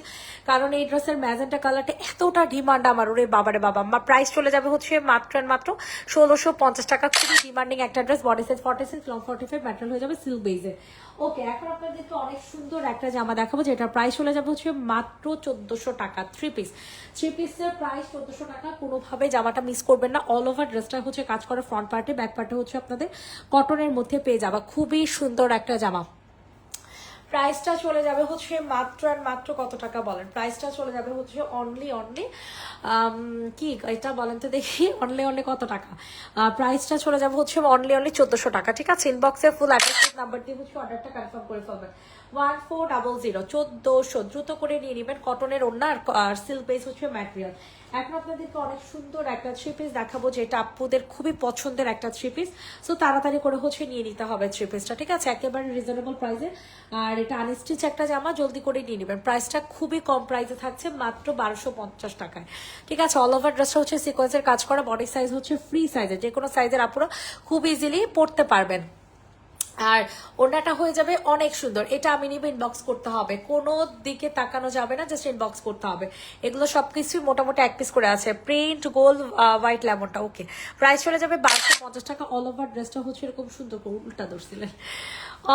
কারণ এই ড্রেসের ম্যাজেন্টা কালারটা এতটা ডিমান্ড আমার, ওরে বাবারে বাবা। আমার প্রাইস চলে যাবে হচ্ছে মাত্র মাত্র 1650 টাকা। খুবই ডিমান্ডিং একটা dress, body size 46, long 45, material হয়ে যাবে সিল্ক বেজে। ওকে, এখন আপনাদেরকে অনেক সুন্দর একটা জামা দেখাবো, যেটার প্রাইস চলে যাবে হচ্ছে মাত্র 1400 টাকা। থ্রি পিসের প্রাইস 1400 টাকা। কোনোভাবে জামাটা মিস করবেন না। অল ওভার ড্রেসটা হচ্ছে কাজ করে, ফ্রন্ট পার্টে, ব্যাক পার্টে হচ্ছে আপনাদের কটনের মধ্যে পেয়ে যাবা। খুবই সুন্দর একটা জামা। প্রাইসটা চলে যাবে হচ্ছে মাত্র আর মাত্র কত টাকা বলেন? প্রাইসটা চলে যাবে হচ্ছে অনলি কি এটা বলেন তো দেখি, অনলি কত টাকা? প্রাইসটা চলে যাবে হচ্ছে অনলি 1400 টাকা। ঠিক আছে, ইনবক্সে ফুল অ্যাড্রেস নাম্বার দিয়ে হচ্ছে অর্ডারটা কনফার্ম করে ফেলবেন। 1400 1400 দ্রুত করে নিয়ে নেবেন। কটনের ওড়না আর সিল্ক বেস হচ্ছে ম্যাটেরিয়াল। এখন আপনাদেরকে অনেক সুন্দর একটা থ্রি পিস দেখাবো, যেটা আপুদের খুবই পছন্দের একটা থ্রি পিস। সো তাড়াতাড়ি করে হচ্ছে নিয়ে নিতে হবে থ্রি পিসটা, ঠিক আছে, একেবারে রিজনেবল প্রাইসে। আর এটা আনস্টিচ একটা জামা, জলদি করে নিয়ে নেবেন। প্রাইসটা খুবই কম প্রাইসে থাকছে, মাত্র 1250 টাকায়। ঠিক আছে, অল ওভার ড্রেসটা হচ্ছে সিকোয়েন্সের কাজ করা, বডি সাইজ হচ্ছে ফ্রি সাইজের, যে কোনো সাইজের আপুরা খুব ইজিলি পরতে পারবেন। আর ওনাটা হয়ে যাবে অনেক সুন্দর। এটা আমি নিব, ইনবক্স করতে হবে, কোনো দিকে তাকানো যাবে না, জাস্ট ইনবক্স করতে হবে। এগুলো সবকিছু মোটামুটি এক পিস করে আছে, প্রিন্ট গোল্ড হোয়াইট লেমনটা। ওকে, প্রাইস চলে যাবে 1250 টাকা। অল ওভার ড্রেসটা হচ্ছে এরকম সুন্দর করে, উল্টা ধরছিলেন,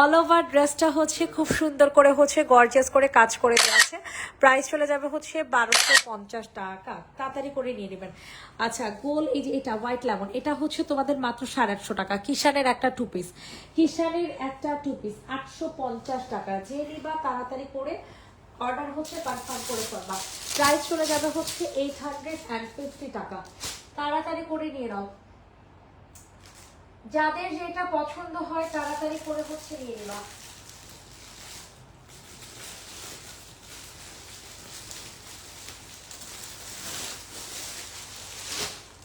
অল ওভার ড্রেসটা হচ্ছে খুব সুন্দর করে হচ্ছে গর্জিয়াস করে কাজ করে দেওয়া আছে। প্রাইস চলে যাবে হচ্ছে 1250 টাকা। তাড়াতাড়ি করে নিয়ে নেবেন। আচ্ছা, গোল এই যে এটা হোয়াইট লেমন, এটা হচ্ছে তোমাদের মাত্র 850 টাকা। কিষানের একটা টু পিস, কিষানের একটা টু পিস 850 টাকা। যে নিবা তাড়াতাড়ি করে অর্ডার হচ্ছে কনফার্ম করে ফেলবা। প্রাইস চলে যাবে হচ্ছে 850 টাকা। তাড়াতাড়ি করে নিয়ে নাও, যাদের যেটা পছন্দ হয় তাড়াতাড়ি করে হচ্ছে নিয়ে নিবা।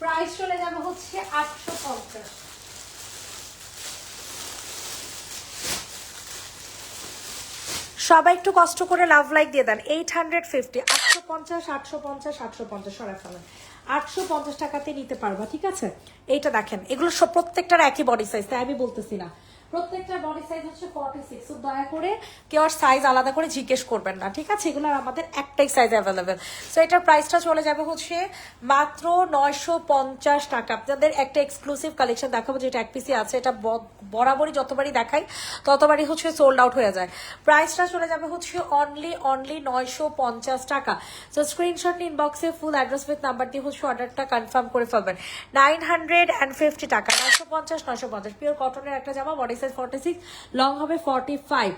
প্রাইস চলে যাবে হচ্ছে 850। সবাই একটু কষ্ট করে লাভ লাইক দিয়ে দেন। 850, 850, 850, 850 সরাই ফেলেন। 850 টাকাতে নিতে পারবা, ঠিক আছে। এইটা দেখেন, এগুলো সব প্রত্যেকটার একই বডি সাইজ, তাই আমি বলতেছি না, প্রত্যেকটার বডি সাইজ হচ্ছে 46। তো দয়া করে কেউ আর সাইজ আলাদা করে জিজ্ঞেস করবেন না, ঠিক আছে। এগুলো আমাদের একটাই সাইজ অ্যাভেলেবেল। সো এটার প্রাইসটা চলে যাবে হচ্ছে মাত্র 950 টাকা। আপনাদের একটা এক্সক্লুসিভ কালেকশন দেখাবো, যেটা এক পিসি আছে। এটা বরাবরই যতবারই দেখাই ততবারই হচ্ছে সোল্ড আউট হয়ে যায়। প্রাইসটা চলে যাবে হচ্ছে অনলি 950 টাকা। সো স্ক্রিনশট ইনবক্সে ফুল অ্যাড্রেস উইথ নাম্বার দিয়ে হচ্ছে অর্ডারটা কনফার্ম করে ফেলবেন। 950 টাকা, 950 পিওর কটনের একটা জামা, বডি সাইজ 46, লং হবে 45।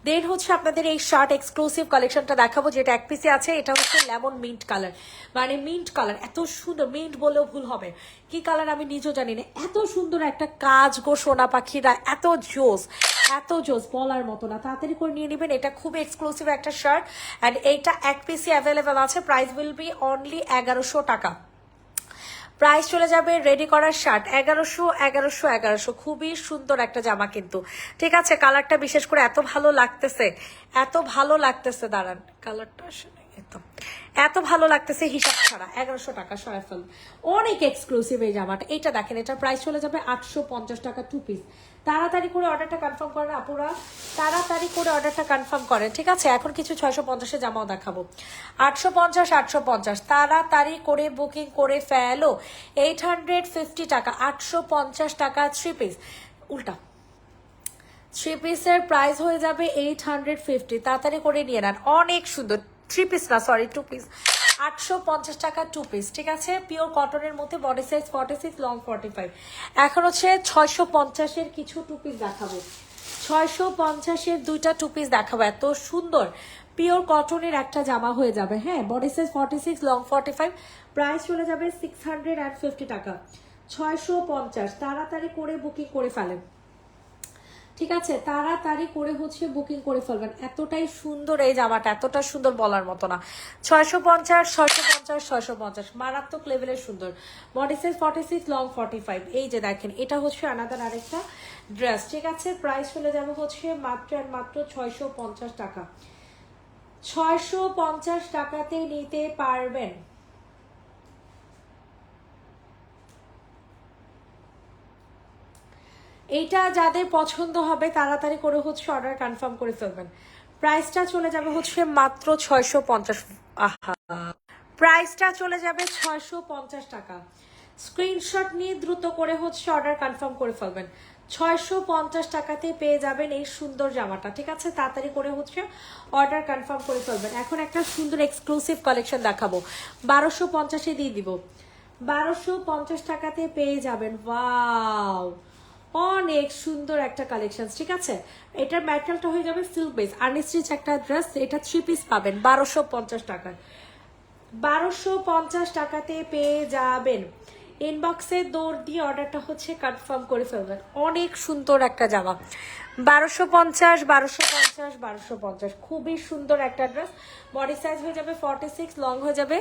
দেন হচ্ছে আপনাদের এই শার্ট এক্সক্লুসিভ কালেকশনটা দেখাবো, যেটা এক পিসে আছে। এটা হচ্ছে লেমন মিন্ট কালার, মানে মিন্ট কালার, এত সুন্দর, মিন্ট বলেও ভুল হবে, কি কালার আমি নিজেও জানি না। এত সুন্দর একটা কাজ গো সোনা পাখিরা, এত জোস বলার মতো না। তাড়াতাড়ি করে নিয়ে নেবেন, এটা খুব এক্সক্লুসিভ একটা শার্ট। অ্যান্ড এইটা এক পিসি অ্যাভেলেবেল আছে। প্রাইস উইল বি অনলি 1100 টাকা। প্রাইস চলে যাবে রেডি করার শার্ট 1100। খুবই সুন্দর একটা জামা কিন্তু, ঠিক আছে। কালারটা বিশেষ করে এত ভালো লাগতেছে, দাঁড়ান, কালারটা আসলে এত ভালো লাগতেছে হিসাব ছাড়া। 1100 টাকা সরাই ফেল, অনেক এক্সক্লুসিভ এই জামাটা। এইটা দেখেন, এটার প্রাইস চলে যাবে 850 টাকা টু পিস। তাড়াতাড়ি করে অর্ডারটা কনফার্ম করেন আপুরা, তাড়াতাড়ি করে অর্ডারটা কনফার্ম করেন, ঠিক আছে। এখন কিছু 650 জামাও দেখাবো। 850, তাড়াতাড়ি করে বুকিং করে ফেলো। 850 টাকা, 850 টাকা থ্রি পিস। উল্টা, থ্রি পিসের প্রাইস হয়ে যাবে 850। তাড়াতাড়ি করে নিয়ে নেন, অনেক সুন্দর। থ্রি পিস না, সরি, টু পিস। 850 টাকা টু পিস, ঠিক আছে। পিওর কটনের মধ্যে, বডি সাইজ 46, লং 45। এখন হচ্ছে 650-এর কিছু টু পিস দেখাবো। 650-এর দুইটা টু পিস দেখাবো, এত সুন্দর পিওর কটনের একটা জামা হয়ে যাবে। হ্যাঁ, বডি সাইজ 46, লং 45। প্রাইস চলে যাবে 650 টাকা। 650, তাড়াতাড়ি করে বুকিং করে ফেলেন। ঠিক আছে, তাড়াতাড়ি করে হচ্ছে বুকিং করে ফেলবেন। এতটাই সুন্দর এই জামাটা, এতটা সুন্দর বলার মতো না। 650, 650, 650, মারাত্মক লেভেলের সুন্দর। Body size 46, long 45। এই যে দেখেন, এটা হচ্ছে আনাদার আরেকটা ড্রেস। ঠিক আছে, প্রাইস চলে যাবে হচ্ছে মাত্র আর মাত্র 650 টাকা। 650 টাকাতে নিতে পারবেন। এইটা যাদের পছন্দ হবে তাড়াতাড়ি করে হচ্ছে অর্ডার কনফার্ম করে ফেলবেন। প্রাইসটা চলে যাবে হচ্ছে মাত্র 650। আহা, প্রাইসটা চলে যাবে 650 টাকা। স্ক্রিনশট নিয়ে দ্রুত করে হচ্ছে অর্ডার কনফার্ম করে ফেলবেন। 650 টাকাতে পেয়ে যাবেন এই সুন্দর জামাটা। ঠিক আছে, তাড়াতাড়ি করে হচ্ছে অর্ডার কনফার্ম করে ফেলবেন। এখন একটা সুন্দর এক্সক্লুসিভ কালেকশন দেখাবো, 1250-এ দিয়ে দিব। 1250 টাকাতে পেয়ে যাবেন। ওয়াও, অনেক সুন্দর একটা কালেকশন। ঠিক আছে, এটার ম্যাটেরিয়ালটা হয়ে যাবে সিল্ক বেস, আনস্টিচ একটা ড্রেস। এটা 3 পিস পাবেন 1250 টাকায়। 1250 টাকাতে পেয়ে যাবেন। ইনবক্সে দৌড় দিয়ে অর্ডারটা হচ্ছে কনফার্ম করে ফেলবেন। অনেক সুন্দর একটা জামা, 1250, 1250, 1250। খুবই সুন্দর একটা ড্রেস। বডি সাইজ হয়ে যাবে 46, লং হয়ে যাবে,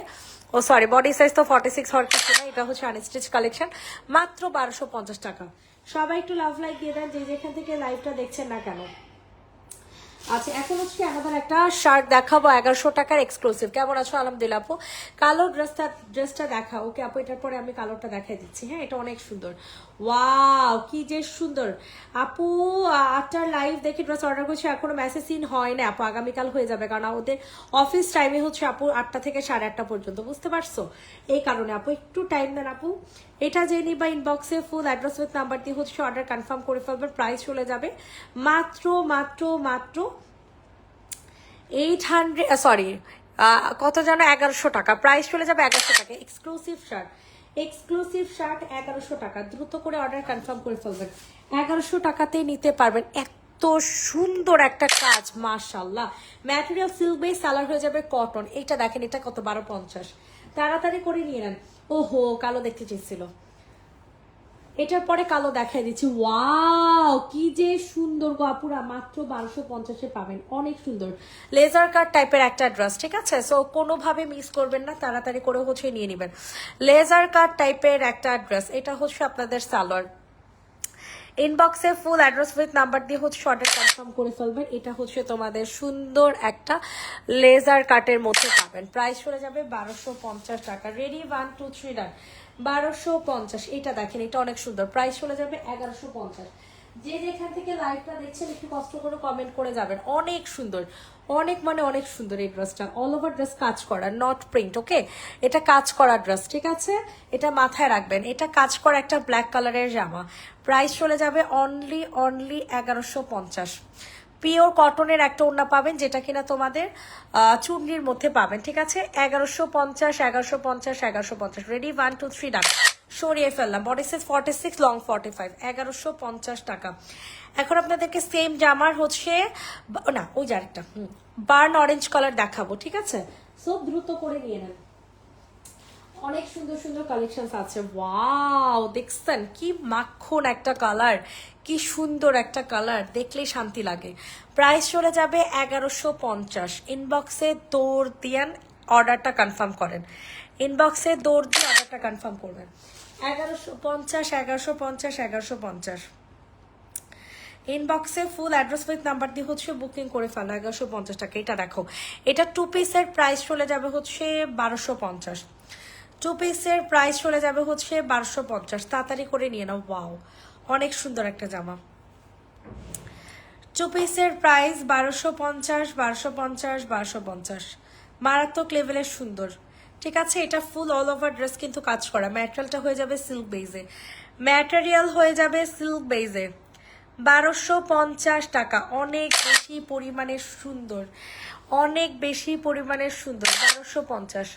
ও সরি, বডি সাইজ তো 46 হওয়ার কিছু না। এটা হচ্ছে আনস্টিচ কালেকশন, মাত্র 1250 টাকা। সবাই একটু লাভ লাইক দিয়ে দেন যে যেখান থেকে লাইভটা দেখছেন না কেন। আচ্ছা, এখন হচ্ছে আমাদের একটা শার্ট দেখাবো 1100 টাকার এক্সক্লুসিভ। কেমন আছো? আলহামদুলিল্লাহ আপু। কালো ড্রেসটা দেখা। ওকে আপু, এটার পরে আমি কালোটা দেখাই দিচ্ছি। হ্যাঁ, এটা অনেক সুন্দর। ওয়াও, কি যে সুন্দর। আপু 8টার লাইভ দেখে ড্রেস অর্ডার করছি, এখনো মেসেজ সিন হয় না আপু, আগামীকাল হয়ে যাবে, কারণ ওদের অফিস টাইমে হচ্ছে আপু 8টা থেকে 8:30 পর্যন্ত, বুঝতে পারছো? এই কারণে আপু একটু টাইম দেন আপু। এটা জেনে বা ইনবক্সে ফুল অ্যাড্রেস উইথ নাম্বার দিয়ে হচ্ছে অর্ডার কনফার্ম করে ফেলবেন। প্রাইস চলে যাবে মাত্র মাত্র মাত্র 800, সরি কত যেন, 1100 টাকা। প্রাইস চলে যাবে 1100 টাকা। এক্সক্লুসিভ শার্ট, এক্সক্লুসিভ শার্ট 1100 টাকা। দ্রুত করে অর্ডার কনফার্ম করে ফেলবেন। 1100 টাকাতেই নিতে পারবেন। এত সুন্দর একটা কাজ, মাশাআল্লাহ। ম্যাটেরিয়াল সিল্ক বেস, সালোয়ার হয়ে যাবে কটন। এইটা দেখেন, এটা কত, 1250। তাড়াতাড়ি করে নিয়ে নেন। ওহো, কালো দেখতে চেয়েছিল, এটার পরে কালো দেখাই দিচ্ছি। ওয়াও, কি যে সুন্দর গো আপুরা, মাত্র 1250-এ পাবেন। অনেক সুন্দর লেজার কাট টাইপের একটা ড্রেস। ঠিক আছে, সো কোনোভাবে মিস করবেন না, তাড়াতাড়ি করে হচ্ছে নিয়ে নেবেন। লেজার কাট টাইপের একটা ড্রেস, এটা হচ্ছে আপনাদের সালোয়ার। ইনবক্সে ফুল অ্যাড্রেস উইথ নাম্বার দিয়ে হচ্ছে অর্ডার কনফার্ম করে ফেলবেন। এটা হচ্ছে তোমাদের সুন্দর একটা লেজার কাটের মধ্যে পাবেন। প্রাইস চলে যাবে 1250 টাকা। রেডি, 1 2 3 ডান। 1250। এটা দেখেন, এটা অনেক সুন্দর। প্রাইস চলে যাবে 1150। যে যেখান থেকে লাইভটা দেখছেন একটু কষ্ট করে কমেন্ট করে যাবেন। অনেক সুন্দর, অনেক মানে অনেক সুন্দর এই ড্রেসটা। অল ওভার ড্রেস কাজ করা, নট প্রিন্ট। ওকে, এটা কাজ করা ড্রেস। ঠিক আছে, এটা মাথায় রাখবেন। এটা কাজ করা একটা ব্ল্যাক কালারের জামা। প্রাইস চলে যাবে অনলি 1150। পিওর কটনের একটা ওড়না পাবেন, যেটা কিনা তোমাদের চুন্ডির মধ্যে পাবেন। ঠিক আছে, 1150, 1150, 1150। রেডি, 1 2 3 ডান। সরিয়ে ফেললাম। বডি সাইজ 46, লং 45, 1150 টাকা। এখন আপনাদেরকে সেম জামার হচ্ছে না, ওই যে আরেকটা বার্ন অরেঞ্জ কালার দেখাবো। ঠিক আছে, সো দ্রুত করে নিয়ে নেন। অনেক সুন্দর সুন্দর কালেকশন আছে। ওয়াও, দেখছেন কি মাখন একটা কালার, কি সুন্দর একটা কালার, দেখলেই শান্তি লাগে। প্রাইস চলে যাবে 1150। ইনবক্সে দৌড় দিয়ান, অর্ডারটা কনফার্ম করেন। ইনবক্সে দৌড় দিয়ে অর্ডারটা কনফার্ম করবেন। 1150, 1150, 1150। ইনবক্সে ফুল অ্যাড্রেস উইথ নাম্বার দিয়ে হচ্ছে বুকিং করে ফেলো। 1150 টাকা। এটা দেখো, এটা 2 পিসের প্রাইস চলে যাবে হচ্ছে 1250। 2 পিসের প্রাইস চলে যাবে হচ্ছে 1250। তাড়াতাড়ি করে নিয়ে নাও। ওয়াও, অনেক সুন্দর একটা জামা। 2 পিসের প্রাইস 1250, 1250, 1250। মারাত্মক লেভেলের সুন্দর। ঠিক আছে, এটা ফুল অল ওভার ড্রেস কিন্তু কাজ করা। ম্যাটেরিয়ালটা হয়ে যাবে সিল্ক বেজে, ম্যাটেরিয়াল হয়ে যাবে সিল্ক বেজে। 1250 টাকা। অনেক বেশি পরিমাণে সুন্দর, অনেক বেশি পরিমাণে সুন্দর। 1250।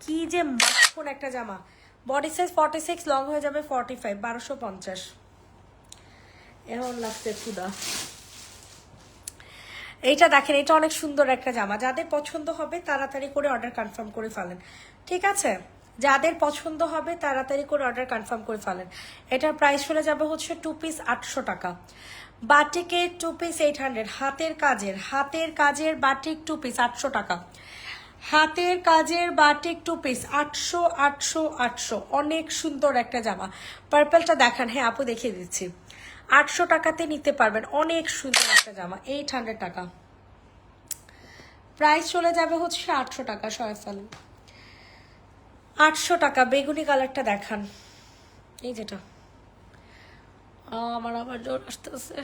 কি যে মাখন একটা জামা। বডি সাইজ 46, লং হয়ে যাবে 45, 1250। এমন লাগছে খুদা। এইটা দেখেন, এটা অনেক সুন্দর একটা জামা। যাদের পছন্দ হবে তাড়াতাড়ি করে অর্ডার কনফার্ম করে ফেলেন। ঠিক আছে, যাদের পছন্দ হবে তাড়াতাড়ি করে অর্ডার কনফার্ম করে ফেলেন। এটার প্রাইস চলে যাবে হচ্ছে 2 পিস 800 টাকা। বাটিকের 2 পিস 800, হাতের কাজের বাটিক 2 পিস 800 টাকা, হাতের কাজের বাটিক 2 পিস 800 800 800। অনেক সুন্দর একটা জামা, পার্পলটা দেখান। হ্যাঁ আপু দেখিয়ে দিচ্ছি, 800 টাকাতে নিতে পারবেন, অনেক সুন্দর একটা জামা, 800 টাকা। প্রাইস চলে যাবে হচ্ছে 800 টাকা। সয়ফল 800 টাকা। বেগুনি কালারটা দেখান, এই যেটা। আমার আবার জ্বর আসতেছে,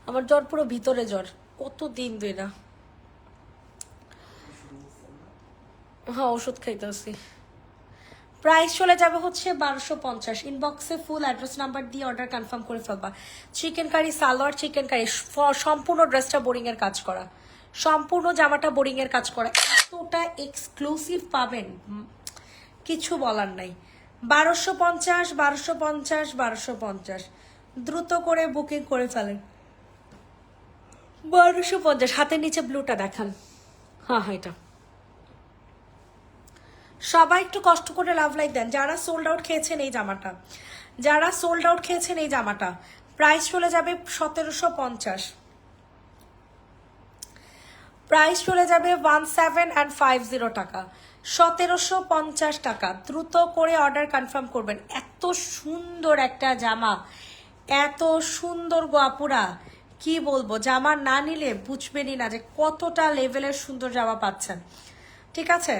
আমার জ্বর পুরো ভিতরে জ্বর, কত দিন ধরে না। হ্যাঁ ওষুধ খাইতেছি। প্রাইস চলে যাবে হচ্ছে 1250। ইনবক্সে ফুল অ্যাড্রেস নাম্বার দিয়ে অর্ডার কনফার্ম করে ফেলবা। চিকেন কারি সালোয়ার, চিকেন কারি, সম্পূর্ণ ড্রেসটা বোরিং এর কাজ করা, সম্পূর্ণ জামাটা বোরিং এর কাজ করা, এতটা এক্সক্লুসিভ পাবেন কিছু বলার নাই। 1250 1250 1250, দ্রুত করে বুকিং করে ফেলেন। 1250। হাতের নিচে ব্লুটা দেখান। হ্যাঁ হ্যাঁ এটা। সবাই একটু কষ্ট করে লাভ লাইক দেন যারা সোল্ড আউট খেয়েছেন এই জামাটা, যারা সোল্ড আউট খেয়েছেন এই জামাটা। প্রাইস চলে যাবে 1750, প্রাইস চলে যাবে 1750 টাকা, 1750 টাকা। দ্রুত করে অর্ডার কনফার্ম করবেন। এত সুন্দর একটা জামা, এত সুন্দর গো আপুরা, কি বলবো, জামা না নিলে বুঝবেনই না যে কতটা লেভেলের সুন্দর জামা পাচ্ছেন। ঠিক আছে,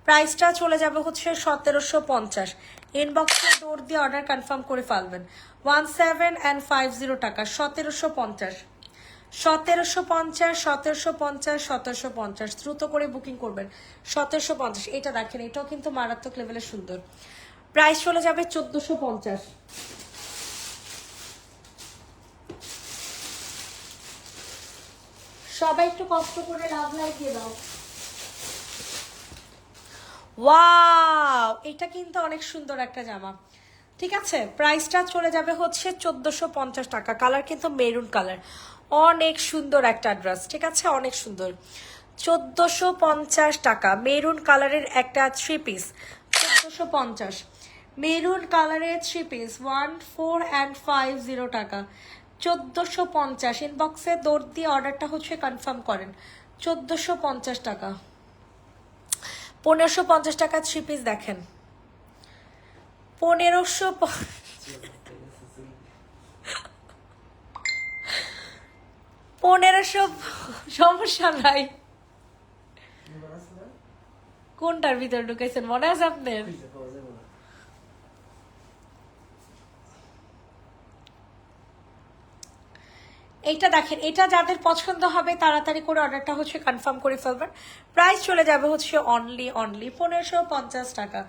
প্রাইসটা চলে যাবে হচ্ছে 1750। ইনবক্সে দৌড় দিয়ে অর্ডার কনফার্ম করে ফেলবেন। 1750 টাকা, 1750 1750 1750 1750। দ্রুত করে বুকিং করবেন। 1750। এটা দেখেন, এটাও কিন্তু মারাত্মক লেভেলের সুন্দর। প্রাইস চলে যাবে 1450। সবাই একটু কষ্ট করে লাভ লাইক দিয়ে দাও। ওয়াও, এটা কিন্তু অনেক সুন্দর একটা জামা। ঠিক আছে, প্রাইসটা চলে যাবে হচ্ছে 1450 টাকা। কালার কিন্তু মেরুন কালার, অনেক সুন্দর একটা ড্রেস। ঠিক আছে, অনেক সুন্দর। 1450 টাকা মেরুন কালারের একটা 3 পিস, 1450 মেরুন কালারের 3 পিস 1450 টাকা, 1450। ইনবক্সে দৌড় দিয়ে অর্ডারটা হচ্ছে কনফার্ম করেন। 1450 টাকা। 1550 টাকা 3 পিস দেখেন, 1500 সমস্যা নাই। কোনটার ভিতরে ঢুকাইছেন মনে আছে আপনার? এইটা দেখেন, এটা যাদের পছন্দ হবে তাড়াতাড়ি করে অর্ডারটা হচ্ছে কনফার্ম করে ফেলবেন। প্রাইস চলে যাবে হচ্ছে অনলি 1550 টাকা।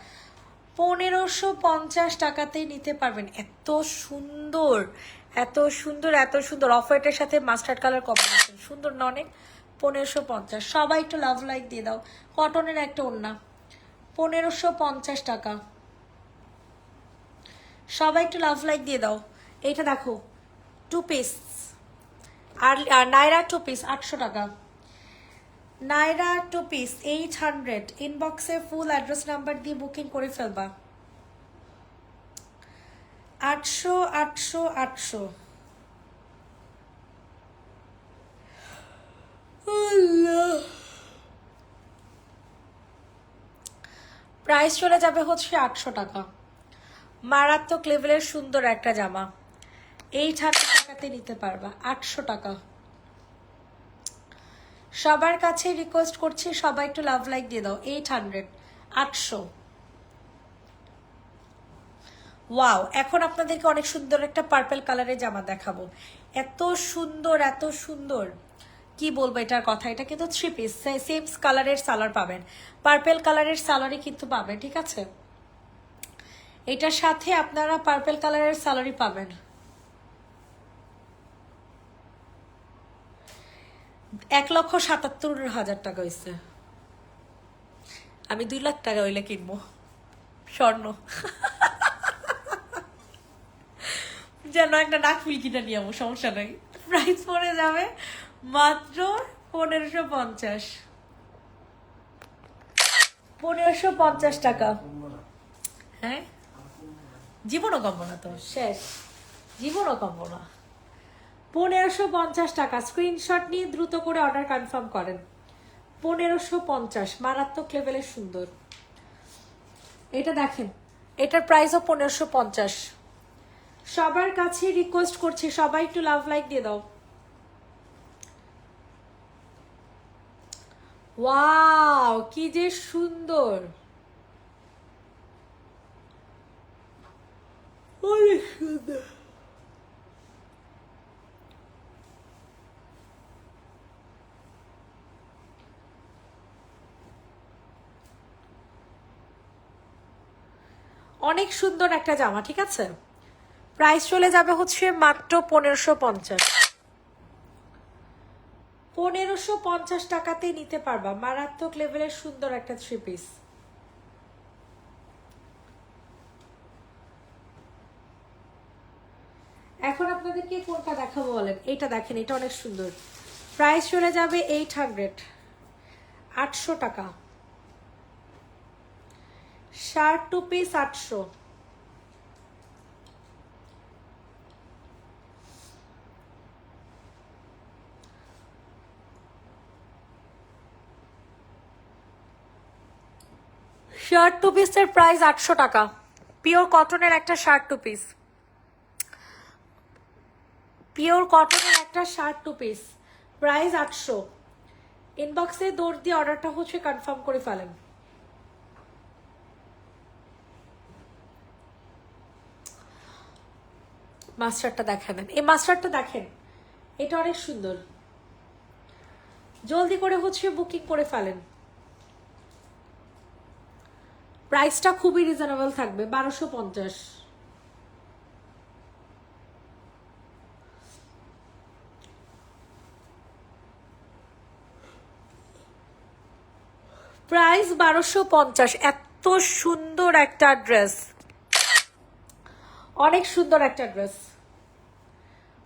1550 টাকাতেই নিতে পারবেন। এত সুন্দর, এত সুন্দর, এত সুন্দর। অফ হোয়াইটের সাথে মাস্টার্ড কালার কম্বিনেশন, সুন্দর না অনেক? 1550। সবাই একটু লাভ লাইক দিয়ে দাও। কটনের একটা ওড়না, 1550 টাকা। সবাই একটু লাভ লাইক দিয়ে দাও। এইটা দেখো 2 পিস, আর নাইরা 2 পিস 800 টাকা। নাইরা 2 পিস 800। ইনবক্সে ফুল অ্যাড্রেস নাম্বার দিয়ে বুকিং করে ফেলবা। 800 800 800। প্রাইস চলে যাবে হচ্ছে 800 টাকা। মারাত্মক লেভেলের সুন্দর একটা জামা, 800 টাকাতে নিতে পারবা। 800 টাকা। সবার কাছে রিকোয়েস্ট করছি, সবাই একটু লাভ লাইক দিয়ে দাও। 800 800। ওয়াও, এখন আপনাদেরকে অনেক সুন্দর একটা পার্পল কালারের জামা দেখাবো। এত সুন্দর, এত সুন্দর, কি বলবো এটার কথা। এটা কিন্তু 3 পিস, সেম কালারের সালোয়ার পাবেন, পার্পল কালারের সালোয়ারই কিন্তু পাবেন। ঠিক আছে, এটার সাথে আপনারা পার্পল কালারের সালোয়ারই পাবেন। 1,77,000 টাকা হয়েছে। আমি 2 লাখ টাকা হইলে কিনবো স্বর্ণ, যেন একটা নাক ফুল কিনে নিয়ে যাবো, সমস্যা নাই। প্রাইস পড়ে যাবে মাত্র 1550। 1550 টাকা। হ্যাঁ, জীবনও কমবো না তো, শেষ। জীবনও কমবো না। 1550 টাকা, স্ক্রিনশট নিয়ে দ্রুত করে অর্ডার কনফার্ম করেন। 1550, মারাত্মক লেভেলের সুন্দর। এটা দেখেন, এটার প্রাইসও 1550। সবার কাছে রিকোয়েস্ট করছি, সবাই একটু লাভ লাইক দিয়ে দাও। ওয়াও, কি যে সুন্দর, অনেক সুন্দর। অনেক সুন্দর একটা জামা, ঠিক আছে। প্রাইস চলে যাবে হচ্ছে মাত্র 1550। 1550 টাকাতে নিতে পারবা মারাত্মক লেভেলের সুন্দর একটা থ্রি পিস। এখন আপনাদেরকে কোনটা দেখাবো বলেন? এটা দেখেন, এটা অনেক সুন্দর। প্রাইস চলে যাবে 800, 800 টাকা। Shirt two piece 800। Shirt two পিসের প্রাইস 800 টাকা। পিওর কটনের একটা শার্ট টু পিস, পিওর কটনের একটা শার্ট টু পিস, প্রাইস 800। ইনবক্সে দৌড় দিয়ে অর্ডারটা হচ্ছে কনফার্ম করে ফেলেন। মাস্টারটা দেখেন, এই মাস্টারটা দেখেন, এটা অনেক সুন্দর। জলদি করে হচ্ছে বুকিং করে ফেলেন। প্রাইসটা খুবই রিজনেবল থাকবে, 1250। প্রাইস 1250। এত সুন্দর একটা ড্রেস, অনেক সুন্দর একটা ড্রেস।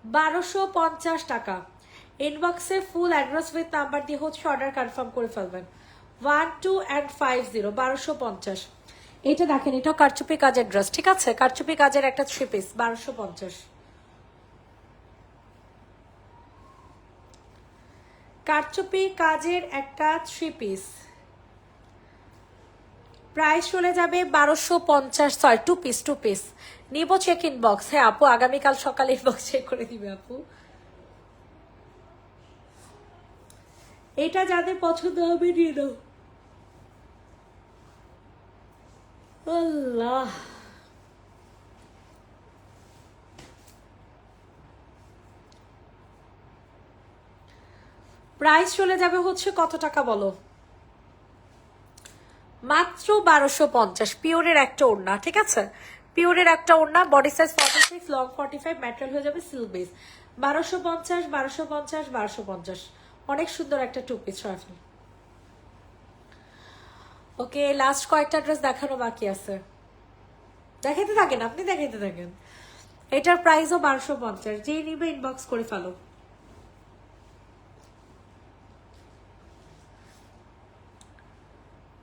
1250 টাকা। ইনবক্সে ফুল অ্যাড্রেস উইথ নাম্বার দিয়ে হচ্ছে অর্ডার কনফার্ম করে ফেলবেন। 1250, 1250। এটা দেখেন, এটা কারচুপি কাজের ড্রেস, ঠিক আছে। কারচুপি কাজের একটা থ্রি পিস, 1250। কারচুপি কাজের একটা থ্রি পিস, প্রাইস চলে যাবে 1250। Sorry, two piece, two piece নিব। Check inbox. হ্যাঁ আপু, আগামীকাল সকালে ইনবক্স চেক করে দিবে আপু। এটা যাদের পছন্দ হবে নিয়ে নাও। আল্লাহ, প্রাইস চলে যাবে হচ্ছে কত টাকা বলো? মাত্র 1250। পিওরের একটা ওড়না, ঠিক আছে। পিওরের একটা ওড়না, বডি সাইজ 46, লং 45, ম্যাটেরিয়াল হয়ে যাবে সিল্ক বেস। 1250, 1250, 1250। অনেক সুন্দর একটা টু পিস রাফেল। ওকে, লাস্ট কয়েকটা ড্রেস দেখানো বাকি আছে, দেখাইতে থাকেন আপনি, দেখাইতে থাকেন। এটার প্রাইসও 1250। যেই নিবে ইনবক্স করে ফেলো।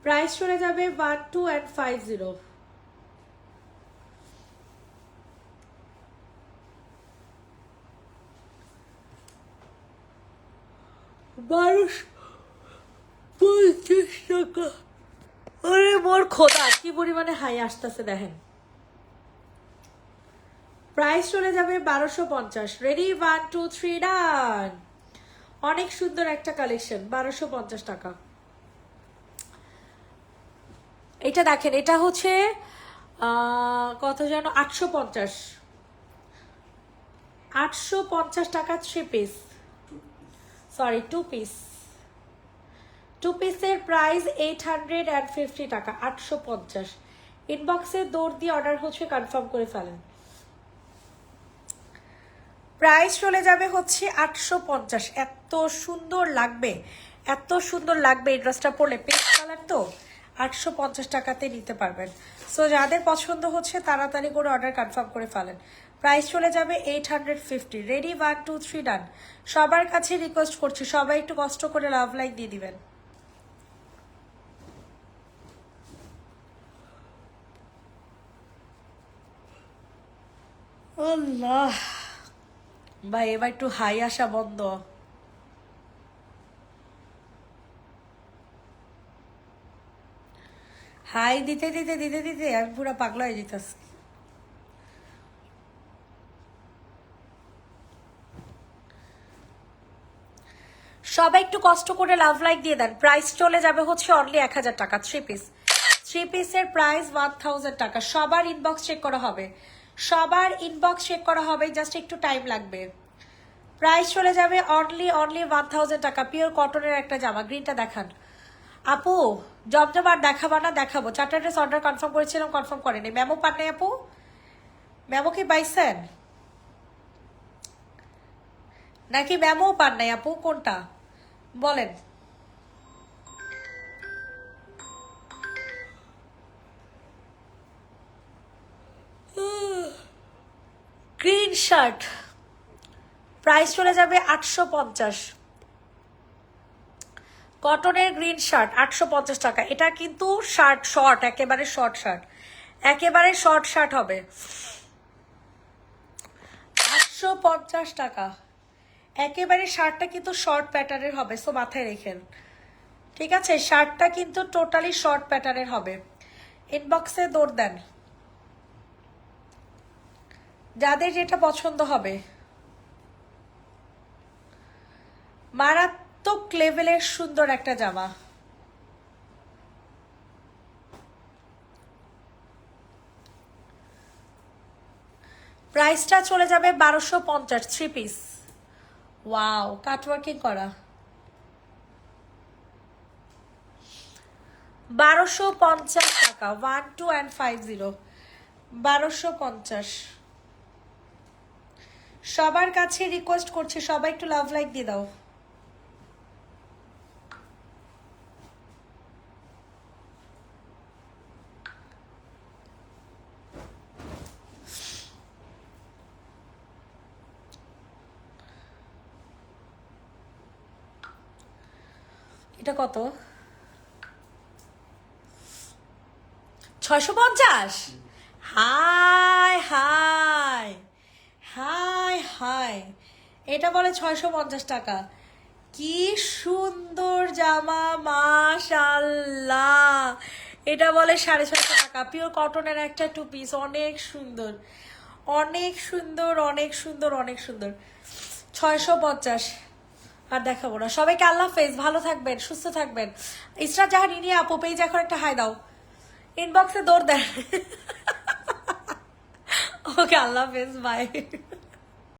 প্রাইস চলে যাবে 1250। 1250 টাকা। আরে মোর খোদা, কি পরিমাণে হাই আসতেছে দেখেন। প্রাইস চলে যাবে 1250। রেডি, 1 2 3 ডান। অনেক সুন্দর একটা কালেকশন, 1250 টাকা। এটা দেখেন, এটা হচ্ছে কত যেন, 850। 850 টাকা three piece, sorry two piece. Two পিসের প্রাইস 850 টাকা, 850। ইনবক্সে দৌড় দিয়ে অর্ডার হচ্ছে কনফার্ম করে ফেলেন। প্রাইস চলে যাবে হচ্ছে 850। এত সুন্দর লাগবে, এত সুন্দর লাগবে এই ড্রেসটা পরলে, পেস্ট কালার তো। 850 টাকাতে নিতে পারবেন। সো যাদের পছন্দ হচ্ছে তাড়াতাড়ি করে অর্ডার কনফার্ম করে ফেলেন। প্রাইস চলে যাবে 850। রেডি, 1 2 3 ডান। সবার কাছে রিকোয়েস্ট করছি, সবাই একটু কষ্ট করে লাভ লাইক দিয়ে দিবেন। আল্লাহ ভাই, এবার একটু হাই আসা বন্ধ। হাই দিতে দিতে দিতে দিতে আমি পুরো পাগলা হয়ে যেতেছি। সবাই একটু কষ্ট করে লাভ লাইক দিয়ে দেন। প্রাইস চলে যাবে হচ্ছে অনলি 1000 টাকা। 3 পিস, 3 পিসের প্রাইস 1000 টাকা। সবার ইনবক্স চেক করা হবে, সবার ইনবক্স চেক করা হবে, জাস্ট একটু টাইম লাগবে। প্রাইস চলে যাবে অনলি 1000 টাকা। পিওর কটনের একটা জামা, গ্রিনটা দেখান আপু। জমজম আর দেখাবা না? দেখাবো। 4টা ড্রেস অর্ডার কনফার্ম করেছিলাম, কনফার্ম করেনি। মেমো পান নাই আপু? মেমো কি পাইছেন নাকি মেমো পান নাই আপু? কোনটা বলেন? গ্রিন শার্ট প্রাইস চলে যাবে 850। কটনের গ্রিন শার্ট 850 টাকা। এটা কিন্তু শার্ট শর্ট, একেবারে শর্ট শার্ট, একেবারে শর্ট শার্ট হবে। 850 টাকা। একেবারে শার্টটা কিন্তু শর্ট প্যাটার্নের হবে, সো মাথায় রেখেন, ঠিক আছে? শার্টটা কিন্তু টোটালি শর্ট প্যাটার্নের হবে। ইনবক্সে দৌড় দেন যাদের যেটা পছন্দ হবে। মারাত্মক লেভেলের সুন্দর একটা জামা। প্রাইসটা চলে যাবে 1250। 3 পিস, ওয়াও, কাটওয়ার্কিং করা। 1250 টাকা। 12 and 50, 1250। সবার কাছে রিকোয়েস্ট করছি, সবাই একটু লাভ লাইক দিয়ে দাও। এটা কত? 650। হাই হাই হাই হাই, এটা বলে 650 টাকা। কি সুন্দর জামা, মাশাআল্লাহ। এটা বলে 650 টাকা। পিওর কটনের একটা 2 পিস, অনেক সুন্দর, অনেক সুন্দর, অনেক সুন্দর, অনেক সুন্দর। 650। আর দেখাবো না। সবাইকে আল্লাহ হাফেজ, ভালো থাকবেন, সুস্থ থাকবেন। ইসরা জাহান ইনি আপু পেজ এখন একটা হাই দাও, ইনবক্সে দৌড় দেন। ওকে, আল্লাহ হাফেজ, বাই।